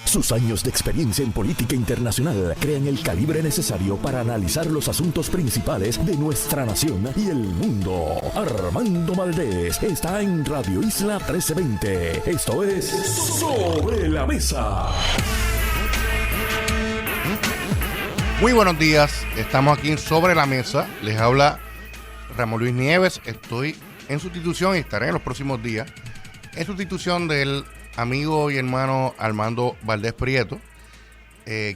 Sus años de experiencia en política internacional crean el calibre necesario para analizar los asuntos principales de nuestra nación y el mundo. Armando Valdés está en Radio Isla 1320. Esto es Sobre la Mesa. Muy buenos días, estamos aquí en Sobre la Mesa. Les habla Ramón Luis Nieves. Estoy en sustitución y estaré en los próximos días en sustitución del amigo y hermano Armando Valdés Prieto,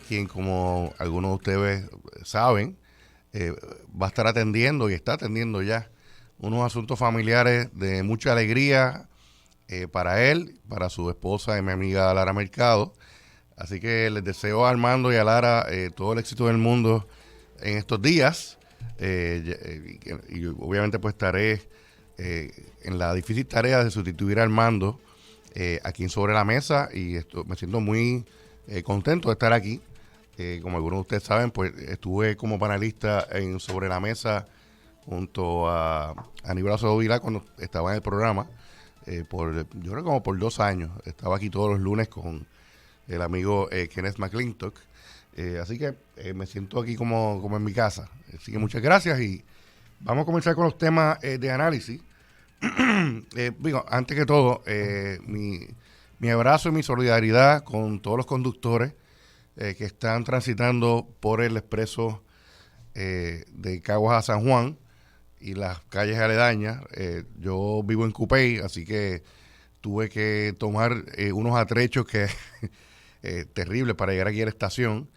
quien, como algunos de ustedes saben, va a estar atendiendo y está atendiendo ya unos asuntos familiares de mucha alegría para él, para su esposa y mi amiga Lara Mercado. Así que les deseo a Armando y a Lara todo el éxito del mundo en estos días. Y obviamente pues estaré en la difícil tarea de sustituir a Armando aquí en Sobre la Mesa, y me siento muy contento de estar aquí. Como algunos de ustedes saben, pues estuve como panelista en Sobre la Mesa junto a Aníbal Acevedo Vilá cuando estaba en el programa, yo creo como por 2 años. Estaba aquí todos los lunes con el amigo Kenneth McClintock. Así que me siento aquí como en mi casa. Así que muchas gracias y vamos a comenzar con los temas de análisis. Antes que todo, mi abrazo y mi solidaridad con todos los conductores que están transitando por el expreso de Caguas a San Juan y las calles aledañas. Yo vivo en Cupey, así que tuve que tomar unos atrechos que terribles para llegar aquí a la estación.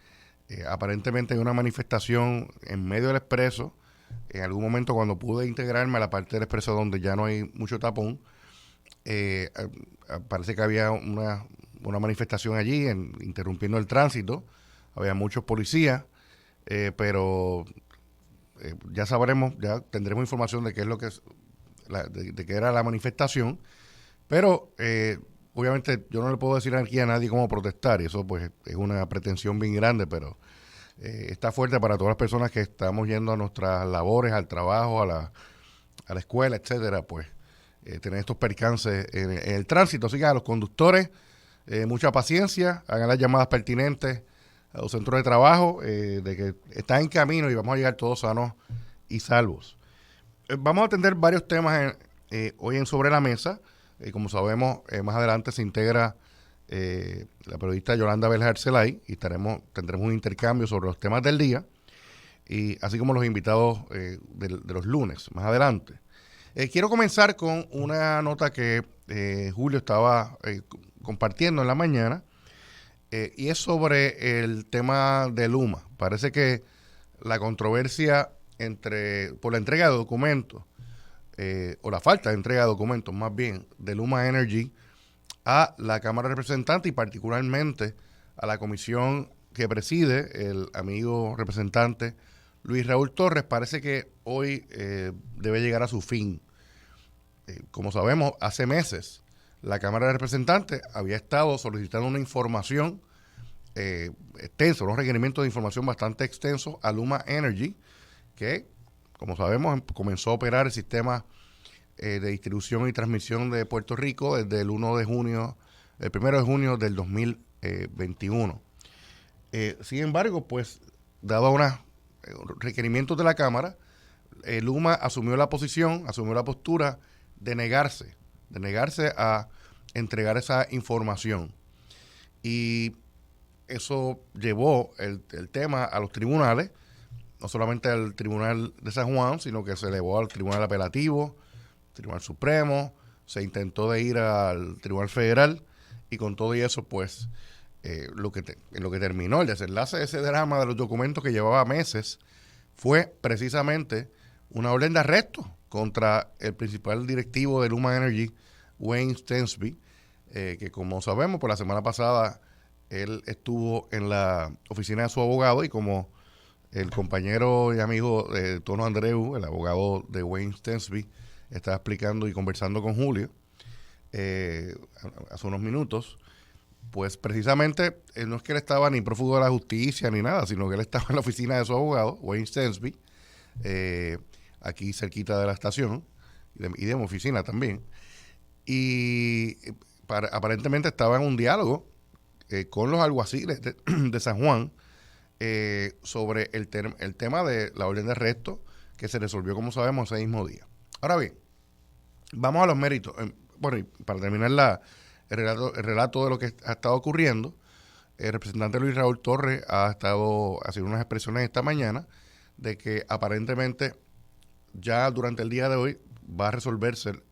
Aparentemente hay una manifestación en medio del expreso. En algún momento, cuando pude integrarme a la parte del expreso donde ya no hay mucho tapón, parece que había una manifestación allí interrumpiendo el tránsito. Había muchos policías, pero ya sabremos, ya tendremos información de qué es lo que de qué era la manifestación. Pero obviamente yo no le puedo decir aquí a nadie cómo protestar, y eso pues es una pretensión bien grande, pero está fuerte para todas las personas que estamos yendo a nuestras labores, al trabajo, a la escuela, etcétera, pues tener estos percances en el tránsito. Así que a los conductores, mucha paciencia, hagan las llamadas pertinentes a los centros de trabajo, de que están en camino y vamos a llegar todos sanos y salvos. Vamos a atender varios temas hoy en Sobre la Mesa. Como sabemos, más adelante se integra la periodista Yolanda Belja Arcelay y tendremos un intercambio sobre los temas del día, y así como los invitados de los lunes más adelante. Quiero comenzar con una nota que Julio estaba compartiendo en la mañana, y es sobre el tema de Luma. Parece que la controversia por la entrega de documentos, o la falta de entrega de documentos más bien, de Luma Energy a la Cámara de Representantes y particularmente a la comisión que preside el amigo representante Luis Raúl Torres, parece que hoy debe llegar a su fin. Como sabemos, hace meses la Cámara de Representantes había estado solicitando una información extensa, unos requerimientos de información bastante extensos a Luma Energy, que, como sabemos, comenzó a operar el sistema de distribución y transmisión de Puerto Rico desde el 1 de junio del 2021. Sin embargo, pues, dado unos requerimientos de la Cámara, Luma asumió la postura de negarse a entregar esa información. Y eso llevó el tema a los tribunales, no solamente al Tribunal de San Juan, sino que se elevó al Tribunal Apelativo, Tribunal Supremo, se intentó de ir al Tribunal Federal, y con todo y eso, pues, en lo que terminó el desenlace de ese drama de los documentos que llevaba meses fue precisamente una orden de arresto contra el principal directivo de Luma Energy, Wayne Stensby, que, como sabemos, por la semana pasada él estuvo en la oficina de su abogado, y como el compañero y amigo de Tono Andreu, el abogado de Wayne Stensby, estaba explicando y conversando con Julio hace unos minutos, pues precisamente no es que él estaba ni prófugo de la justicia ni nada, sino que él estaba en la oficina de su abogado, Wayne Stensby, aquí cerquita de la estación y de mi oficina también, y aparentemente estaba en un diálogo con los alguaciles de San Juan sobre el tema de la orden de arresto que se resolvió, como sabemos, ese mismo día. Ahora bien, vamos a los méritos. Bueno, y para terminar el relato de lo que ha estado ocurriendo, el representante Luis Raúl Torres ha estado haciendo unas expresiones esta mañana de que aparentemente ya durante el día de hoy va a resolverse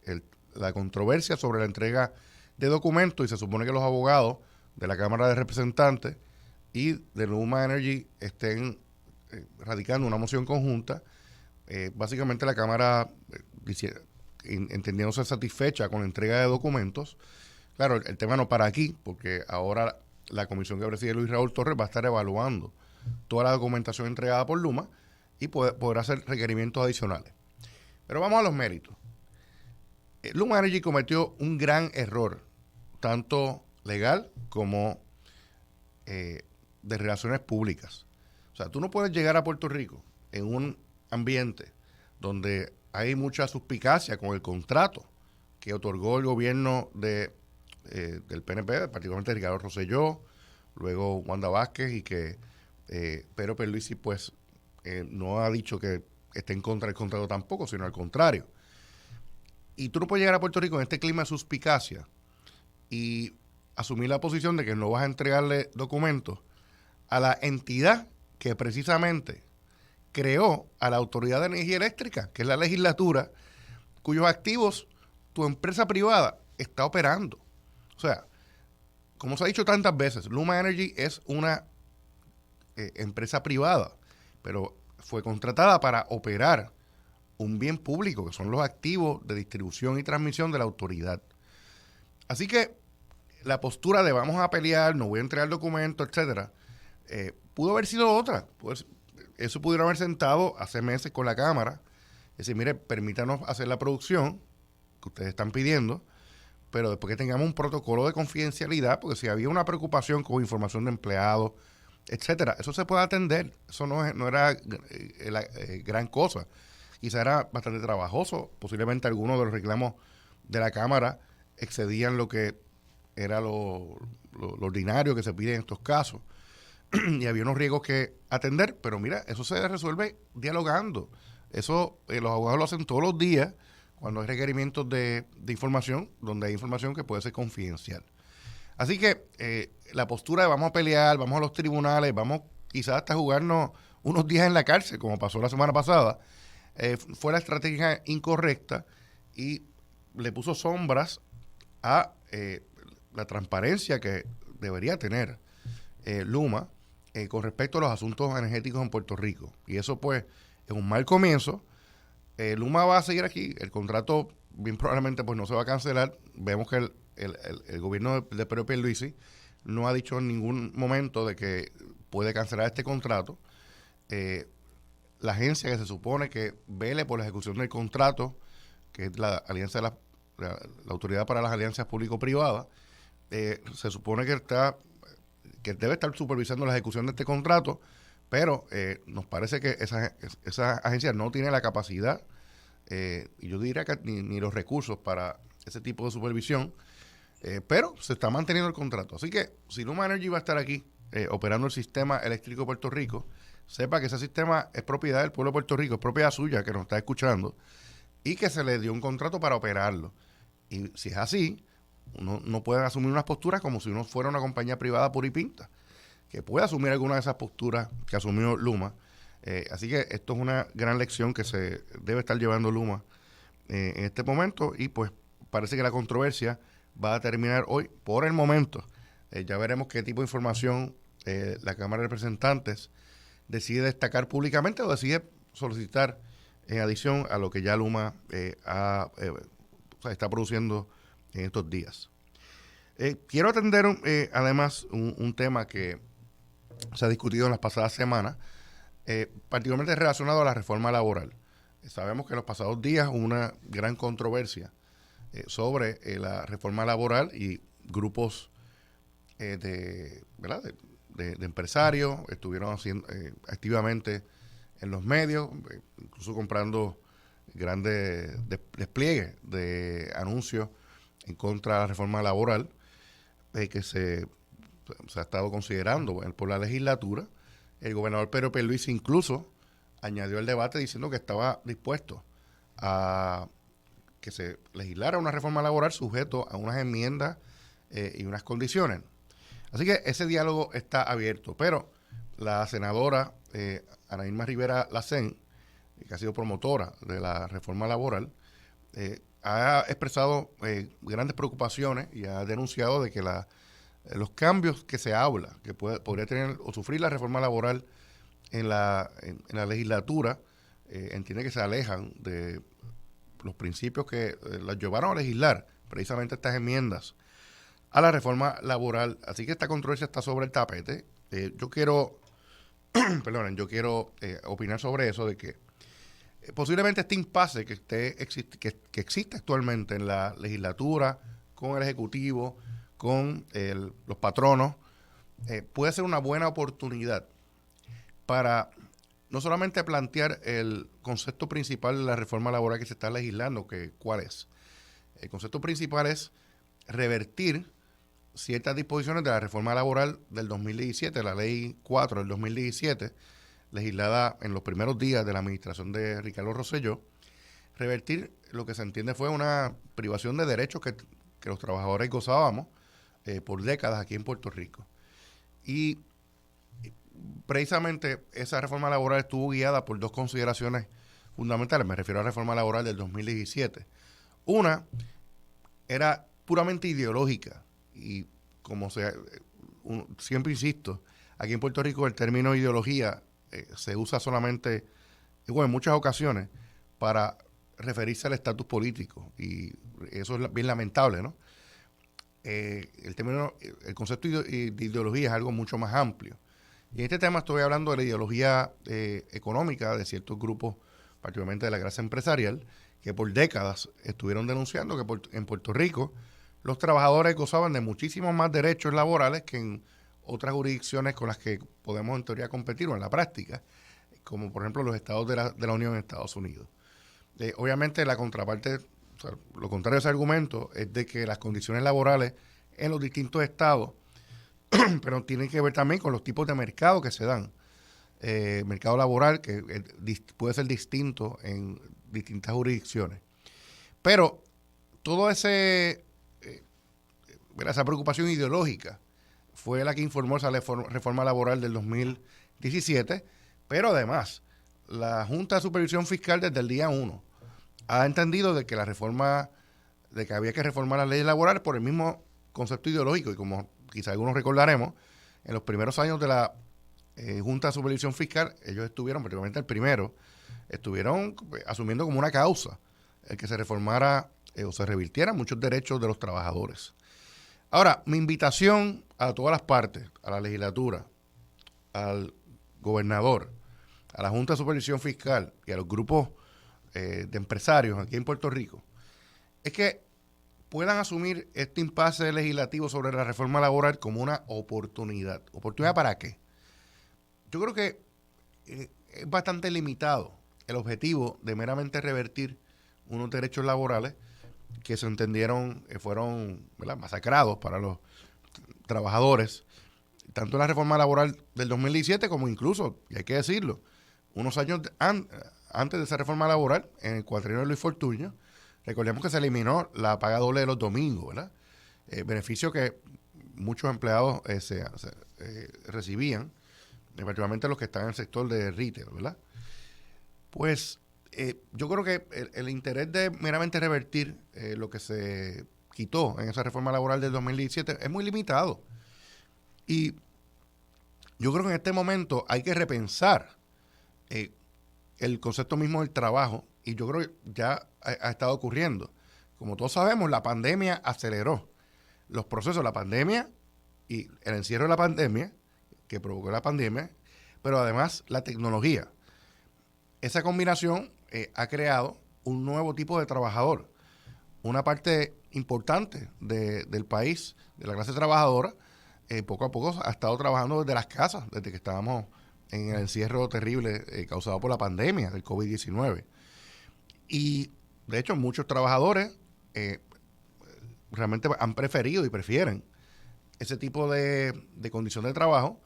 la controversia sobre la entrega de documentos, y se supone que los abogados de la Cámara de Representantes y de Luma Energy estén radicando una moción conjunta. Básicamente la Cámara entendiéndose satisfecha con la entrega de documentos. Claro, el tema no para aquí, porque ahora la comisión que preside Luis Raúl Torres va a estar evaluando toda la documentación entregada por Luma y podrá hacer requerimientos adicionales. Pero vamos a los méritos. Luma Energy cometió un gran error, tanto legal como de relaciones públicas. O sea, tú no puedes llegar a Puerto Rico en un ambiente donde hay mucha suspicacia con el contrato que otorgó el gobierno del PNP, particularmente Ricardo Rosselló, luego Wanda Vázquez, y que Pedro Pierluisi pues no ha dicho que esté en contra del contrato tampoco, sino al contrario. Y tú no puedes llegar a Puerto Rico en este clima de suspicacia y asumir la posición de que no vas a entregarle documentos a la entidad que precisamente creó a la Autoridad de Energía Eléctrica, que es la legislatura, cuyos activos tu empresa privada está operando. O sea, como se ha dicho tantas veces, Luma Energy es una empresa privada, pero fue contratada para operar un bien público, que son los activos de distribución y transmisión de la autoridad. Así que la postura de vamos a pelear, no voy a entregar documentos, etcétera, pudo haber sido otra. Pues, eso pudieron haber sentado hace meses con la Cámara, decir, mire, permítanos hacer la producción que ustedes están pidiendo, pero después que tengamos un protocolo de confidencialidad, porque si había una preocupación con información de empleados, etcétera, eso se puede atender. Eso no era gran cosa. Quizá era bastante trabajoso. Posiblemente algunos de los reclamos de la Cámara excedían lo que era lo ordinario que se pide en estos casos. Y había unos riesgos que atender, pero mira, eso se resuelve dialogando. Eso los abogados lo hacen todos los días cuando hay requerimientos de información, donde hay información que puede ser confidencial. Así que la postura de vamos a pelear, vamos a los tribunales, vamos quizás hasta jugarnos unos días en la cárcel, como pasó la semana pasada, fue la estrategia incorrecta y le puso sombras a la transparencia que debería tener Luma con respecto a los asuntos energéticos en Puerto Rico. Y eso pues es un mal comienzo. Luma va a seguir aquí, el contrato bien probablemente pues no se va a cancelar. Vemos que el gobierno de Pedro Pierluisi no ha dicho en ningún momento de que puede cancelar este contrato. La agencia que se supone que vele por la ejecución del contrato, que es la alianza de la Autoridad para las Alianzas Público-Privadas, se supone que debe estar supervisando la ejecución de este contrato, pero nos parece que esa agencia no tiene la capacidad, y yo diría que ni los recursos para ese tipo de supervisión, pero se está manteniendo el contrato. Así que si Luma Energy va a estar aquí operando el sistema eléctrico de Puerto Rico, sepa que ese sistema es propiedad del pueblo de Puerto Rico, es propiedad suya que nos está escuchando, y que se le dio un contrato para operarlo. Y si es así, uno no puede asumir unas posturas como si uno fuera una compañía privada pura y pinta, que puede asumir alguna de esas posturas que asumió Luma. Así que esto es una gran lección que se debe estar llevando Luma en este momento, y pues parece que la controversia va a terminar hoy por el momento. Ya veremos qué tipo de información la Cámara de Representantes decide destacar públicamente o decide solicitar en adición a lo que ya Luma está produciendo en estos días. Quiero atender además un tema que se ha discutido en las pasadas semanas, particularmente relacionado a la reforma laboral. Sabemos que en los pasados días hubo una gran controversia sobre la reforma laboral, y grupos de empresarios estuvieron haciendo activamente en los medios, incluso comprando grandes despliegues de anuncios en contra de la reforma laboral, que se se ha estado considerando por la legislatura. El gobernador Pedro Pierluisi incluso añadió al debate diciendo que estaba dispuesto a que se legislara una reforma laboral sujeto a unas enmiendas y unas condiciones. Así que ese diálogo está abierto, pero la senadora Ana Irma Rivera Lacén, que ha sido promotora de la reforma laboral, ha expresado grandes preocupaciones y ha denunciado de que los cambios que se habla, que podría tener o sufrir la reforma laboral en la legislatura, entiende que se alejan de los principios que las llevaron a legislar, precisamente estas enmiendas a la reforma laboral. Así que esta controversia está sobre el tapete. Yo quiero opinar sobre eso, de que posiblemente este impasse que existe actualmente en la legislatura, con el Ejecutivo, con los patronos, puede ser una buena oportunidad para no solamente plantear el concepto principal de la reforma laboral que se está legislando, ¿cuál es? El concepto principal es revertir ciertas disposiciones de la reforma laboral del 2017, la ley 4 del 2017, legislada en los primeros días de la administración de Ricardo Rosselló. Revertir lo que se entiende fue una privación de derechos que los trabajadores gozábamos por décadas aquí en Puerto Rico. Y precisamente esa reforma laboral estuvo guiada por dos consideraciones fundamentales. Me refiero a la reforma laboral del 2017. Una era puramente ideológica y siempre insisto, aquí en Puerto Rico el término ideología se usa solamente, en muchas ocasiones, para referirse al estatus político, y eso es bien lamentable, ¿no? El concepto de ideología es algo mucho más amplio. Y en este tema estoy hablando de la ideología económica de ciertos grupos, particularmente de la clase empresarial, que por décadas estuvieron denunciando que en Puerto Rico los trabajadores gozaban de muchísimos más derechos laborales que en otras jurisdicciones con las que podemos en teoría competir o en la práctica, como por ejemplo los estados de la Unión en Estados Unidos. Obviamente la contraparte, o sea, lo contrario de ese argumento es de que las condiciones laborales en los distintos estados pero tienen que ver también con los tipos de mercado que se dan. Mercado laboral que puede ser distinto en distintas jurisdicciones. Pero todo esa preocupación ideológica fue la que informó esa reforma laboral del 2017, pero además la Junta de Supervisión Fiscal desde el día 1 ha entendido de que de que había que reformar la ley laboral por el mismo concepto ideológico, y como quizá algunos recordaremos, en los primeros años de la Junta de Supervisión Fiscal, ellos estuvieron, particularmente el primero, estuvieron asumiendo como una causa el que se reformara o se revirtieran muchos derechos de los trabajadores. Ahora, mi invitación a todas las partes, a la legislatura, al gobernador, a la Junta de Supervisión Fiscal y a los grupos de empresarios aquí en Puerto Rico, es que puedan asumir este impasse legislativo sobre la reforma laboral como una oportunidad. ¿Oportunidad para qué? Yo creo que es bastante limitado el objetivo de meramente revertir unos derechos laborales que se entendieron, fueron, ¿verdad?, masacrados para los trabajadores, tanto en la reforma laboral del 2017 como incluso, y hay que decirlo, unos años antes de esa reforma laboral, en el cuatrienio de Luis Fortuño, recordemos que se eliminó la paga doble de los domingos, ¿verdad? Beneficio que muchos empleados recibían, particularmente los que están en el sector de retail, ¿verdad? Pues yo creo que el interés de meramente revertir lo que se quitó en esa reforma laboral del 2017 es muy limitado. Y yo creo que en este momento hay que repensar el concepto mismo del trabajo, y yo creo que ya ha estado ocurriendo. Como todos sabemos, la pandemia aceleró los procesos de la pandemia y el encierro de la pandemia, que provocó la pandemia, pero además la tecnología. Esa combinación ha creado un nuevo tipo de trabajador. Una parte importante del país, de la clase trabajadora, poco a poco ha estado trabajando desde las casas, desde que estábamos en el encierro terrible causado por la pandemia del COVID-19. Y, de hecho, muchos trabajadores realmente han preferido y prefieren ese tipo de condición de trabajo,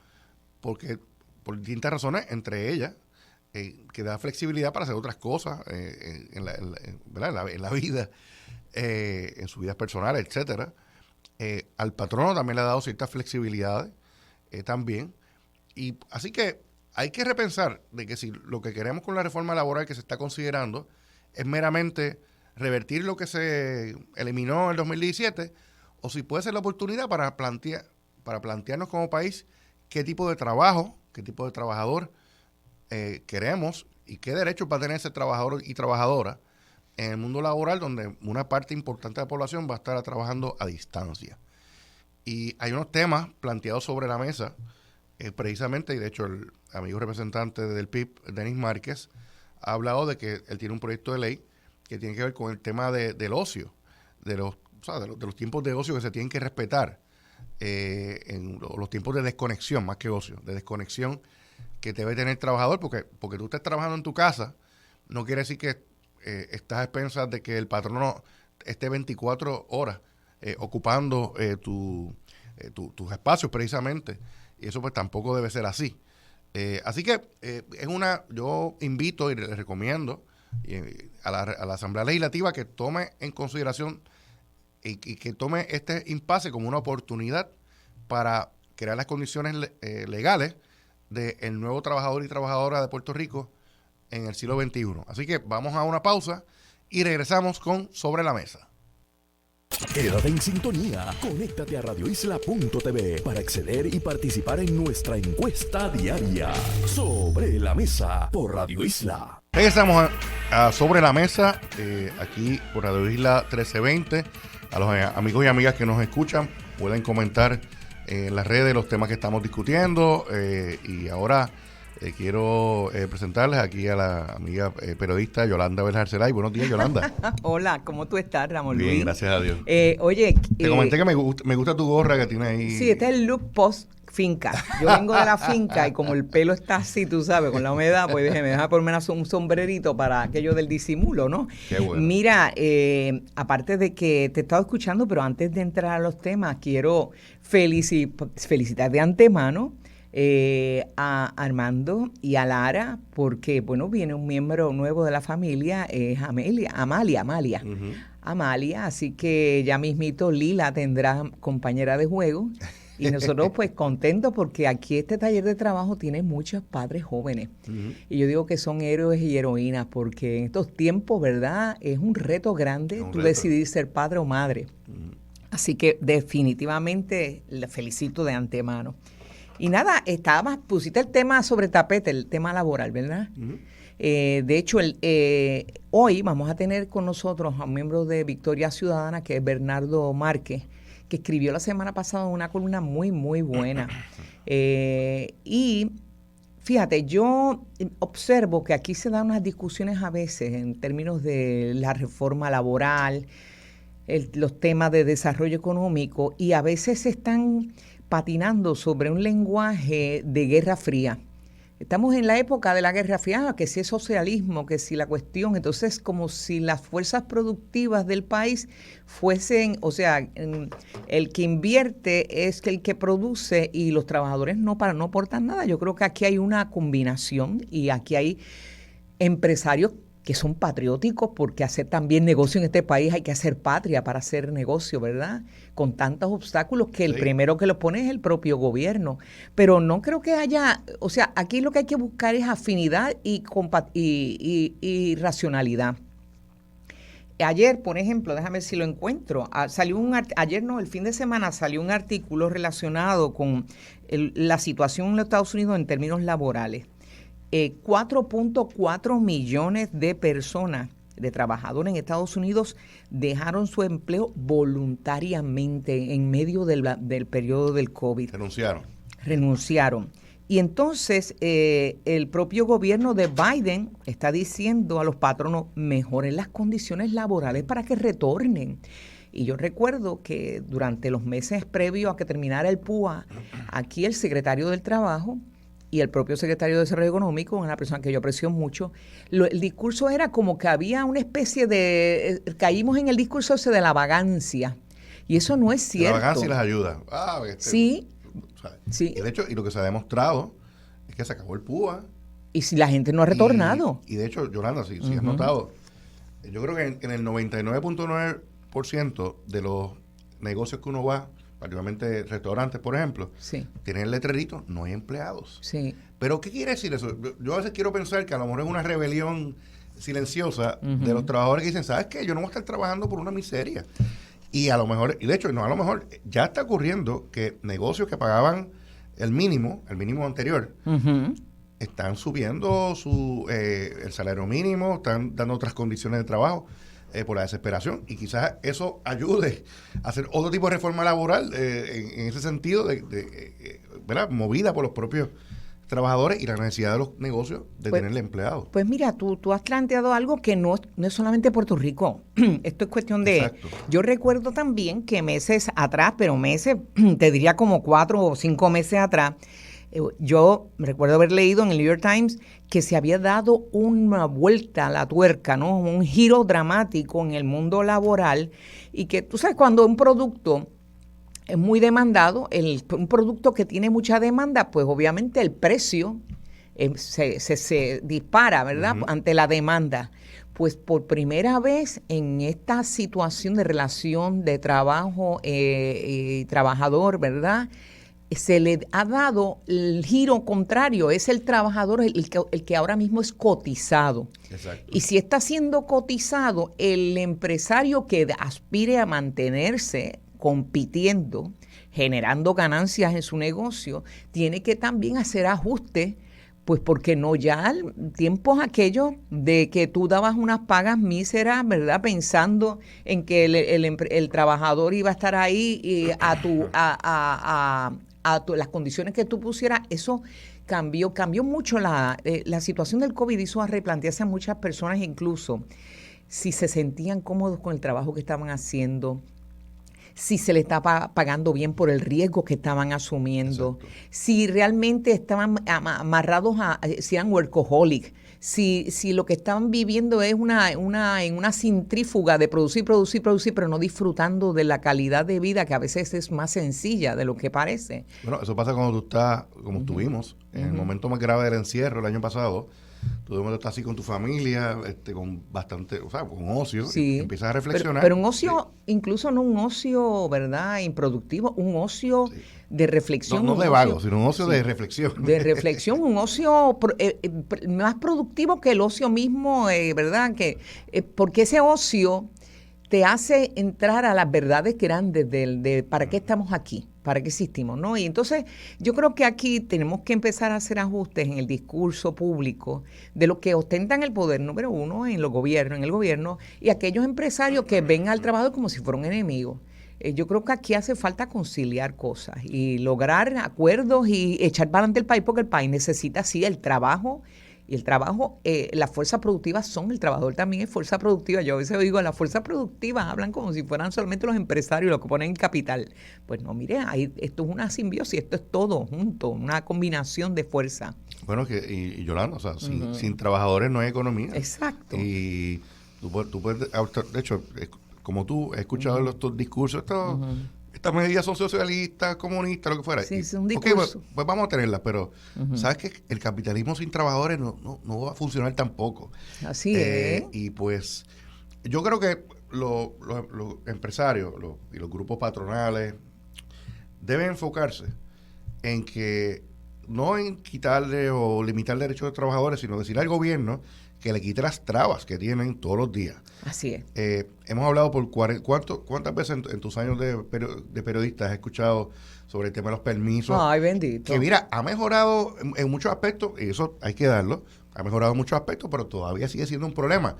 porque por distintas razones, entre ellas, que da flexibilidad para hacer otras cosas ¿verdad? En la vida, en sus vidas personales, etcétera. Al patrono también le ha dado ciertas flexibilidades también. Y así que hay que repensar de que si lo que queremos con la reforma laboral que se está considerando es meramente revertir lo que se eliminó en el 2017, o si puede ser la oportunidad para plantearnos como país qué tipo de trabajo, qué tipo de trabajador queremos y qué derechos va a tener ese trabajador y trabajadora en el mundo laboral, donde una parte importante de la población va a estar trabajando a distancia. Y hay unos temas planteados sobre la mesa, precisamente, y de hecho el amigo representante del PIB, Denis Márquez, ha hablado de que él tiene un proyecto de ley que tiene que ver con el tema del ocio, de los tiempos de ocio que se tienen que respetar, en los tiempos de desconexión, más que ocio, de desconexión que debe tener el trabajador, porque tú estés trabajando en tu casa, no quiere decir que estás a expensas de que el patrono esté 24 horas ocupando tus espacios precisamente, y eso pues tampoco debe ser así. Así que yo invito y le recomiendo a la Asamblea Legislativa que tome en consideración y que tome este impasse como una oportunidad para crear las condiciones legales del nuevo trabajador y trabajadora de Puerto Rico en el siglo XXI. Así que vamos a una pausa y regresamos con Sobre la Mesa. Quédate en sintonía, conéctate a radioisla.tv para acceder y participar en nuestra encuesta diaria. Sobre la Mesa por Radio Isla. Regresamos a Sobre la Mesa, aquí por Radio Isla 1320. A los amigos y amigas que nos escuchan pueden comentar en las redes los temas que estamos discutiendo, y ahora quiero presentarles aquí a la amiga periodista Yolanda Beljarcelay. Buenos días, Yolanda. Hola, ¿cómo tú estás, Ramón Luis? Bien, gracias a Dios. Oye, te comenté que me gusta tu gorra que tiene ahí. Sí, este es el look post finca. Yo vengo de la finca y como el pelo está así, tú sabes, con la humedad, pues me deja ponerme un sombrerito para aquello del disimulo, ¿no? Qué bueno. Mira, aparte de que te he estado escuchando, pero antes de entrar a los temas, quiero felicitar de antemano a Armando y a Lara, porque, bueno, viene un miembro nuevo de la familia, es Amalia. Uh-huh. Amalia, así que ya mismito Lila tendrá compañera de juego. Y nosotros pues contentos porque aquí este taller de trabajo tiene muchos padres jóvenes. Uh-huh. Y yo digo que son héroes y heroínas porque en estos tiempos, ¿verdad? Es un reto grande tú decidir ser padre o madre. Uh-huh. Así que definitivamente le felicito de antemano. Y nada, pusiste el tema sobre tapete, el tema laboral, ¿verdad? Uh-huh. De hecho, hoy vamos a tener con nosotros a un miembro de Victoria Ciudadana, que es Bernardo Márquez, que escribió la semana pasada una columna muy, muy buena. Y fíjate, yo observo que aquí se dan unas discusiones a veces en términos de la reforma laboral, los temas de desarrollo económico, y a veces se están patinando sobre un lenguaje de Guerra Fría. Estamos en la época de la Guerra Fría, que si es socialismo, que si la cuestión, entonces como si las fuerzas productivas del país fuesen, o sea, el que invierte es el que produce y los trabajadores no aportan nada. Yo creo que aquí hay una combinación y aquí hay empresarios que son patrióticos, porque hacer también negocio en este país hay que hacer patria para hacer negocio, ¿verdad? Con tantos obstáculos que el primero que lo pone es el propio gobierno. Pero no creo que haya, o sea, aquí lo que hay que buscar es afinidad y racionalidad. Ayer, por ejemplo, déjame ver si lo encuentro, el fin de semana salió un artículo relacionado con la situación en los Estados Unidos en términos laborales. 4.4 millones de personas, de trabajadores en Estados Unidos, dejaron su empleo voluntariamente en medio del periodo del COVID. Renunciaron. Y entonces el propio gobierno de Biden está diciendo a los patronos, mejoren las condiciones laborales para que retornen. Y yo recuerdo que durante los meses previos a que terminara el PUA, aquí el secretario del Trabajo y el propio secretario de Desarrollo Económico, una persona que yo aprecio mucho, el discurso era como que había una especie caímos en el discurso ese de la vagancia, Y eso no es cierto. La vacancia y las ayudas. Sí. Sí. Y de hecho, y lo que se ha demostrado es que se acabó el PUA. Y si la gente no ha retornado. Y de hecho, Yolanda, si has notado, yo creo que en el 99.9% de los negocios que uno va, particularmente restaurantes, por ejemplo, tienen el letrerito, no hay empleados. Sí. Pero, ¿qué quiere decir eso? Yo a veces quiero pensar que a lo mejor es una rebelión silenciosa de los trabajadores que dicen, ¿sabes qué? Yo no voy a estar trabajando por una miseria. Y a lo mejor, y de hecho, no a lo mejor, ya está ocurriendo que negocios que pagaban el mínimo anterior, están subiendo el salario mínimo, están dando otras condiciones de trabajo por la desesperación, y quizás eso ayude a hacer otro tipo de reforma laboral en ese sentido, ¿verdad? Movida por los propios trabajadores y la necesidad de los negocios de tenerle empleados. Pues mira, tú has planteado algo que no es solamente Puerto Rico. Esto es cuestión de... Exacto. Yo recuerdo también que meses atrás, te diría como 4 o 5 meses atrás, yo recuerdo haber leído en el New York Times que se había dado una vuelta a la tuerca, ¿no? Un giro dramático en el mundo laboral, y que tú sabes, cuando un producto es muy demandado, un producto que tiene mucha demanda, pues obviamente el precio se dispara, ¿verdad? Ante la demanda. Pues por primera vez en esta situación de relación de trabajo y trabajador, ¿verdad?, se le ha dado el giro contrario, es el trabajador el que ahora mismo es cotizado. Exacto. Y si está siendo cotizado, el empresario que aspire a mantenerse compitiendo, generando ganancias en su negocio, tiene que también hacer ajustes, pues porque no ya tiempos aquellos de que tú dabas unas pagas míseras, ¿verdad?, pensando en que el trabajador iba a estar ahí y las condiciones que tú pusieras. Eso cambió mucho. La situación del COVID hizo a replantearse a muchas personas, incluso si se sentían cómodos con el trabajo que estaban haciendo, si se le estaba pagando bien por el riesgo que estaban asumiendo. Exacto. Si realmente estaban amarrados si eran workaholic, si lo que estaban viviendo es en una centrífuga de producir, pero no disfrutando de la calidad de vida, que a veces es más sencilla de lo que parece. Bueno, eso pasa cuando tú estás, como estuvimos, en el momento más grave del encierro el año pasado. Tú debes estar así con tu familia, con bastante, o sea, con ocio, y empiezas a reflexionar. Pero un ocio, incluso no un ocio, ¿verdad?, improductivo, un ocio de reflexión. No de vago, sino un ocio de reflexión. De reflexión, un ocio más productivo que el ocio mismo, ¿verdad? Porque ese ocio te hace entrar a las verdades grandes de para qué estamos aquí, para qué existimos, ¿no? Y entonces yo creo que aquí tenemos que empezar a hacer ajustes en el discurso público de los que ostentan el poder, número uno, en el gobierno, y aquellos empresarios que ven al trabajador como si fuera un enemigo. Yo creo que aquí hace falta conciliar cosas y lograr acuerdos y echar para adelante el país, porque el país necesita, sí, el trabajo. Y el trabajo, las fuerzas productivas son, el trabajador también es fuerza productiva. Yo a veces digo, las fuerzas productivas hablan como si fueran solamente los empresarios los que ponen capital. Pues no, mire, esto es una simbiosis, esto es todo junto, una combinación de fuerza. Bueno, y Yolanda, o sea, sin trabajadores no hay economía. Exacto. Y tú puedes, de hecho, como tú, he escuchado estos discursos, estas medidas son socialistas, comunistas, lo que fuera. Sí, es un discurso. Okay, pues vamos a tenerlas, pero ¿sabes qué? El capitalismo sin trabajadores no va a funcionar tampoco. Así es. Y pues yo creo que los empresarios y los grupos patronales deben enfocarse en que no en quitarle o limitar derechos de trabajadores, sino decirle al gobierno que le quite las trabas que tienen todos los días. Así es. Hemos hablado por ¿cuántas veces en tus años de periodista has escuchado sobre el tema de los permisos? Ay, bendito. Que mira, ha mejorado en muchos aspectos, y eso hay que darlo, ha mejorado en muchos aspectos, pero todavía sigue siendo un problema.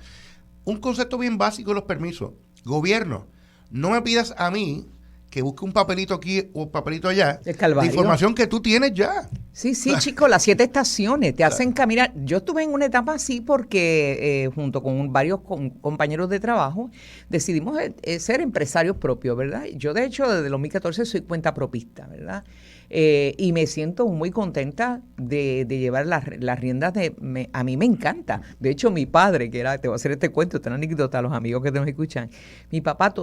Un concepto bien básico de los permisos. Gobierno, no me pidas a mí que busque un papelito aquí o un papelito allá de información que tú tienes ya. Sí, chicos, las 7 estaciones te hacen caminar. Yo estuve en una etapa así porque junto con varios compañeros de trabajo decidimos ser empresarios propios, ¿verdad? Yo, de hecho, desde el 2014 soy cuentapropista, ¿verdad? Y me siento muy contenta de llevar las riendas a mí me encanta. De hecho, mi padre, te voy a hacer este cuento, esta anécdota a los amigos que nos escuchan. Mi papá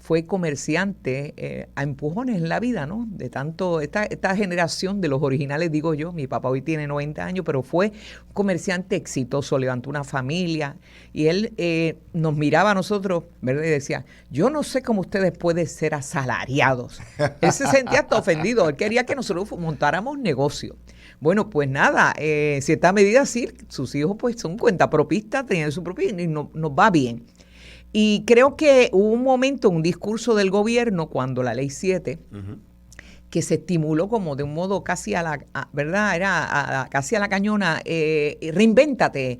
fue comerciante a empujones en la vida, ¿no? De tanto, esta generación de los originales, digo yo, mi papá hoy tiene 90 años, pero fue un comerciante exitoso, levantó una familia y él nos miraba a nosotros, ¿verdad? Y decía, yo no sé cómo ustedes pueden ser asalariados. Él se sentía hasta ofendido, él quería que nosotros montáramos negocio. Bueno, pues nada, cierta medida sí, sus hijos pues son cuentapropistas, tenían su propio y nos va bien. Y creo que hubo un momento, un discurso del gobierno, cuando la Ley 7, que se estimuló como de un modo casi ¿verdad? Era casi a la cañona, reinvéntate.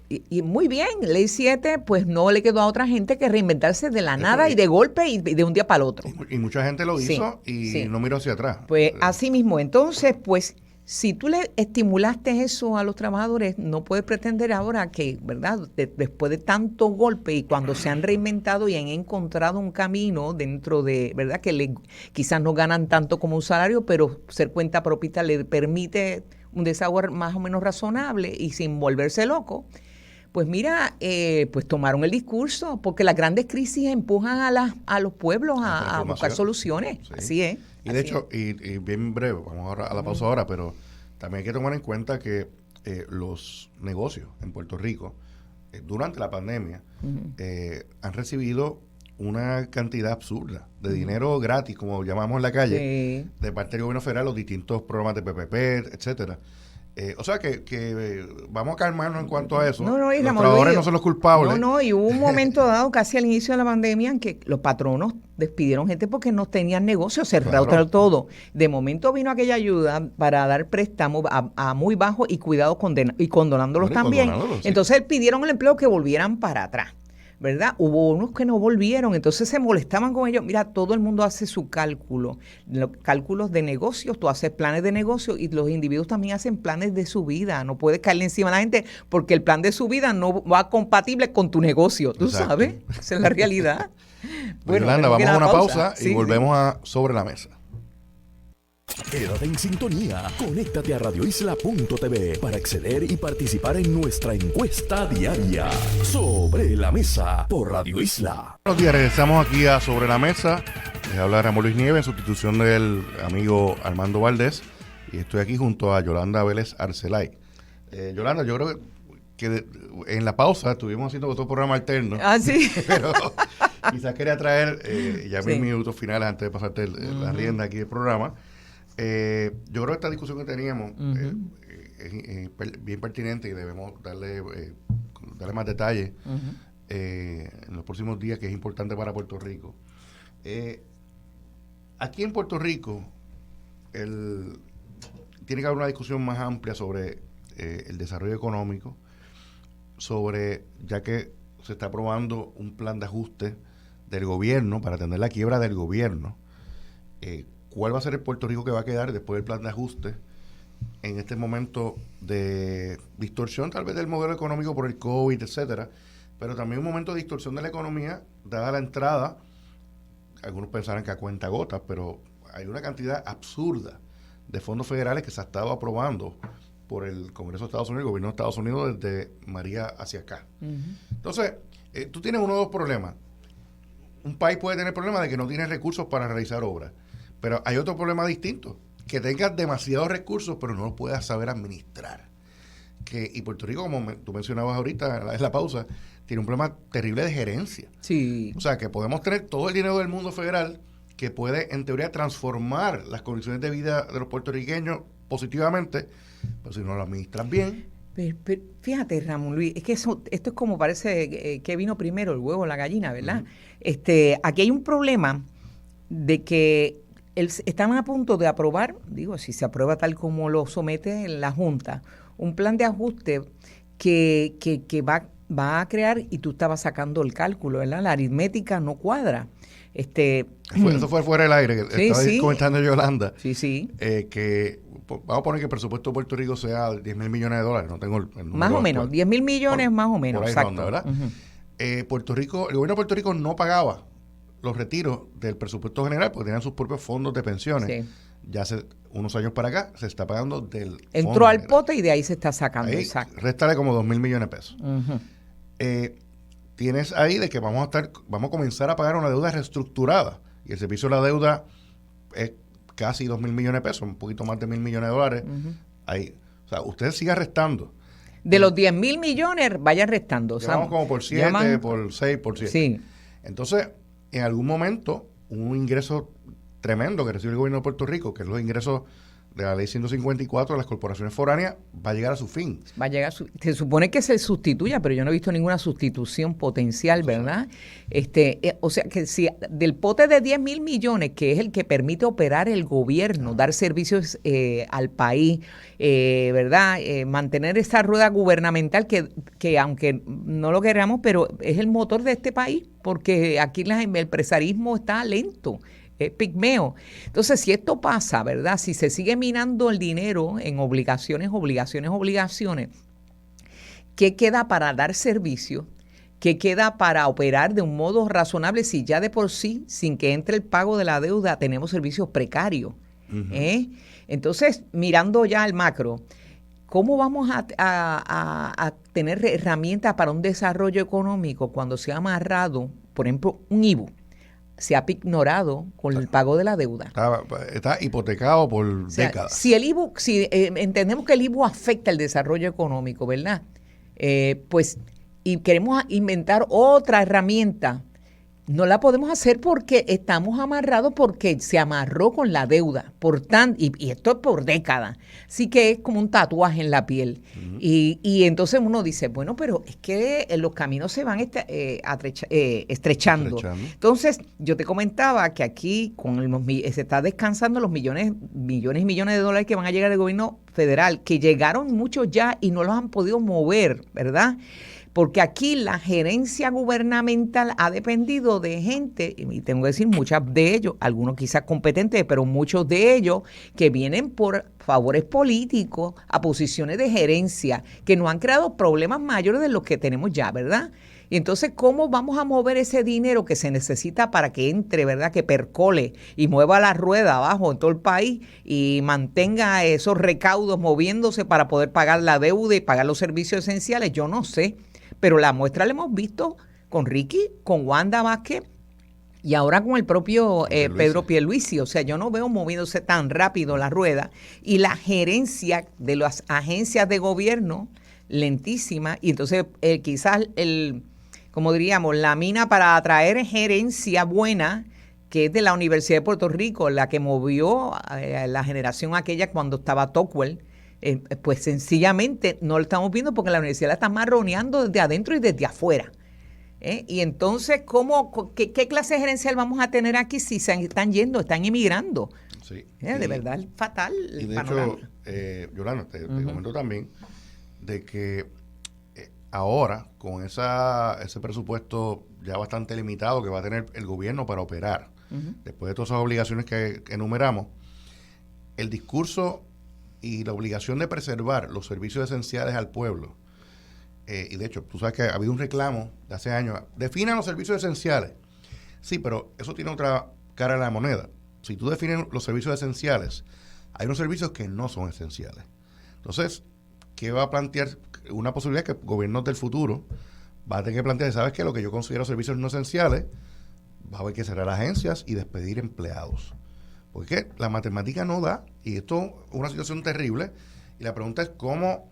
Y muy bien, Ley 7, pues no le quedó a otra gente que reinventarse de la nada y de golpe y de un día para el otro. Y mucha gente lo hizo y no miró hacia atrás. Pues así mismo, entonces, pues si tú le estimulaste eso a los trabajadores, no puedes pretender ahora que, ¿verdad? Después de tanto golpe y cuando se han reinventado y han encontrado un camino dentro de, ¿verdad? Que quizás no ganan tanto como un salario, pero ser cuenta propia le permite un desahogo más o menos razonable y sin volverse loco. Pues mira, pues tomaron el discurso, porque las grandes crisis empujan a los pueblos a buscar soluciones. Sí. Así es. Y de hecho, y bien breve, vamos ahora a la pausa ahora, pero también hay que tomar en cuenta que los negocios en Puerto Rico, durante la pandemia, han recibido una cantidad absurda de dinero gratis, como llamamos en la calle, de parte del gobierno federal, los distintos programas de PPP, etcétera. O sea que vamos a calmarnos en cuanto a eso. Los trabajadores no son los culpables. Y hubo un momento dado, casi al inicio de la pandemia, en que los patronos despidieron gente porque no tenían negocio, cerraron todo. De momento vino aquella ayuda para dar préstamos a muy bajo y cuidado y condonándolos también. Entonces pidieron el empleo que volvieran para atrás, ¿verdad? Hubo unos que no volvieron, entonces se molestaban con ellos. Mira, todo el mundo hace su cálculo, los cálculos de negocios, tú haces planes de negocio y los individuos también hacen planes de su vida. No puedes caerle encima a la gente porque el plan de su vida no va compatible con tu negocio, ¿tú sabes? Esa es la realidad. Bueno, Yolanda, vamos a una pausa y volvemos a Sobre la Mesa. Quédate en sintonía, conéctate a radioisla.tv para acceder y participar en nuestra encuesta diaria. Sobre la Mesa por Radio Isla. Buenos días, regresamos aquí a Sobre la Mesa. Les habla Ramón Luis Nieves en sustitución del amigo Armando Valdés. Y estoy aquí junto a Yolanda Vélez Arcelay. Yolanda, yo creo que en la pausa estuvimos haciendo otro programa alterno. Ah, sí. Pero quizás quería traer ya mis minutos finales antes de pasarte la rienda aquí del programa. Yo creo que esta discusión que teníamos es bien pertinente y debemos darle más detalles en los próximos días, que es importante para Puerto Rico. Aquí en Puerto Rico tiene que haber una discusión más amplia sobre el desarrollo económico, ya que se está aprobando un plan de ajuste del gobierno para atender la quiebra del gobierno. ¿Cuál va a ser el Puerto Rico que va a quedar después del plan de ajuste en este momento de distorsión tal vez del modelo económico por el COVID, etcétera, pero también un momento de distorsión de la economía dada la entrada, algunos pensarán que a cuenta gotas, pero hay una cantidad absurda de fondos federales que se ha estado aprobando por el Congreso de Estados Unidos, el gobierno de Estados Unidos, desde María hacia acá. Entonces, tú tienes uno de dos problemas. Un país puede tener problemas de que no tiene recursos para realizar obras. Pero hay otro problema distinto, que tengas demasiados recursos, pero no los puedas saber administrar. Y Puerto Rico, como tú mencionabas ahorita en la pausa, tiene un problema terrible de gerencia. Sí. O sea, que podemos tener todo el dinero del mundo federal que puede, en teoría, transformar las condiciones de vida de los puertorriqueños positivamente, pero si no lo administran bien. Pero fíjate, Ramón Luis, es que esto es como parece que vino primero el huevo o la gallina, ¿verdad? Aquí hay un problema de que están a punto de aprobar, si se aprueba tal como lo somete la Junta, un plan de ajuste que va a crear, y tú estabas sacando el cálculo, ¿verdad? La aritmética no cuadra. Eso fue fuera del aire, que estaba comentando Yolanda. Sí. Que vamos a poner que el presupuesto de Puerto Rico sea $10,000 millones, no tengo el número. Más o menos, 10,000 millones más o menos, por ahí exacto. Ronda, ¿verdad? Puerto Rico, el gobierno de Puerto Rico no pagaba los retiros del presupuesto general porque tenían sus propios fondos de pensiones. Sí. Ya hace unos años para acá se está pagando del entró al pote y de ahí se está sacando. Réstale como $2,000 millones de pesos. tienes ahí de que vamos a comenzar a pagar una deuda reestructurada. Y el servicio de la deuda es casi 2.000 millones de pesos, un poquito más de 1.000 millones de dólares. Ahí. O sea, usted siga restando. De los 10.000 millones, vayan restando. Vamos como por 7, por 6, por 7. Sí. Entonces, en algún momento, un ingreso tremendo que recibe el gobierno de Puerto Rico, que es los ingresos de la ley 154 de las corporaciones foráneas, va a llegar a su fin. Va a llegar se supone que se sustituya, pero yo no he visto ninguna sustitución potencial, ¿verdad? O sea, que si del pote de 10.000 millones, que es el que permite operar el gobierno, dar servicios al país, ¿verdad? Mantener esa rueda gubernamental que aunque no lo queramos, pero es el motor de este país, porque aquí el empresarismo está lento. Pigmeo. Entonces, si esto pasa, ¿verdad? Si se sigue minando el dinero en obligaciones, ¿qué queda para dar servicio? ¿Qué queda para operar de un modo razonable si ya de por sí, sin que entre el pago de la deuda, tenemos servicios precarios? Entonces, mirando ya al macro, ¿cómo vamos a tener herramientas para un desarrollo económico cuando se ha amarrado, por ejemplo, un IBU? Se ha ignorado con el pago de la deuda. Está hipotecado por décadas. Si el IBU, entendemos que el IBU afecta el desarrollo económico, ¿verdad? Pues, y queremos inventar otra herramienta, no la podemos hacer porque estamos amarrados, porque se amarró con la deuda, y esto es por décadas. Así que es como un tatuaje en la piel. Y entonces uno dice, bueno, pero es que los caminos se van estrechando. Entonces, yo te comentaba que aquí se está descansando los millones y millones de dólares que van a llegar del gobierno federal, que llegaron muchos ya y no los han podido mover, ¿verdad? Porque aquí la gerencia gubernamental ha dependido de gente, y tengo que decir muchas de ellos, algunos quizás competentes, pero muchos de ellos que vienen por favores políticos a posiciones de gerencia, que nos han creado problemas mayores de los que tenemos ya, ¿verdad? Y entonces, ¿cómo vamos a mover ese dinero que se necesita para que entre, ¿verdad? Que percole y mueva la rueda abajo en todo el país y mantenga esos recaudos moviéndose para poder pagar la deuda y pagar los servicios esenciales? Yo no sé. Pero la muestra la hemos visto con Ricky, con Wanda Vázquez y ahora con el propio Pedro Pierluisi. O sea, yo no veo moviéndose tan rápido la rueda y la gerencia de las agencias de gobierno lentísima. Y entonces quizás como diríamos, la mina para atraer gerencia buena, que es de la Universidad de Puerto Rico, la que movió la generación aquella cuando estaba Tocqueville, pues sencillamente no lo estamos viendo porque la universidad la está marroneando desde adentro y desde afuera. Y entonces, ¿qué clase gerencial vamos a tener aquí si se están yendo, están emigrando? Sí. De verdad, fatal el panorama. Hecho, Yolanda, te comento también de que ahora, con ese presupuesto ya bastante limitado que va a tener el gobierno para operar, después de todas esas obligaciones que enumeramos, el discurso y la obligación de preservar los servicios esenciales al pueblo. Y de hecho, tú sabes que ha habido un reclamo de hace años. Definan los servicios esenciales. Sí, pero eso tiene otra cara de la moneda. Si tú defines los servicios esenciales, hay unos servicios que no son esenciales. Entonces, ¿qué va a plantear? Una posibilidad que gobiernos del futuro va a tener que plantear, ¿sabes qué? Lo que yo considero servicios no esenciales, va a haber que cerrar agencias y despedir empleados. Porque la matemática no da, y esto es una situación terrible, y la pregunta es cómo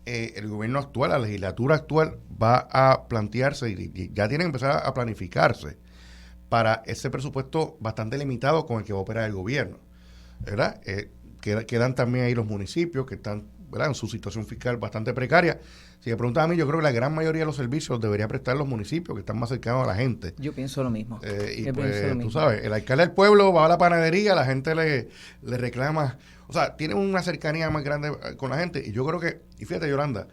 el gobierno actual, la legislatura actual, va a plantearse, y ya tiene que empezar a planificarse, para ese presupuesto bastante limitado con el que va a operar el gobierno, ¿verdad? Quedan también ahí los municipios que están, ¿verdad?, en su situación fiscal bastante precaria. Si me preguntan a mí, yo creo que la gran mayoría de los servicios debería prestar los municipios que están más cercanos a la gente. Yo pienso lo mismo. Tú sabes, el alcalde del pueblo va a la panadería, la gente le reclama, o sea, tiene una cercanía más grande con la gente. Y yo creo que, y fíjate, Yolanda,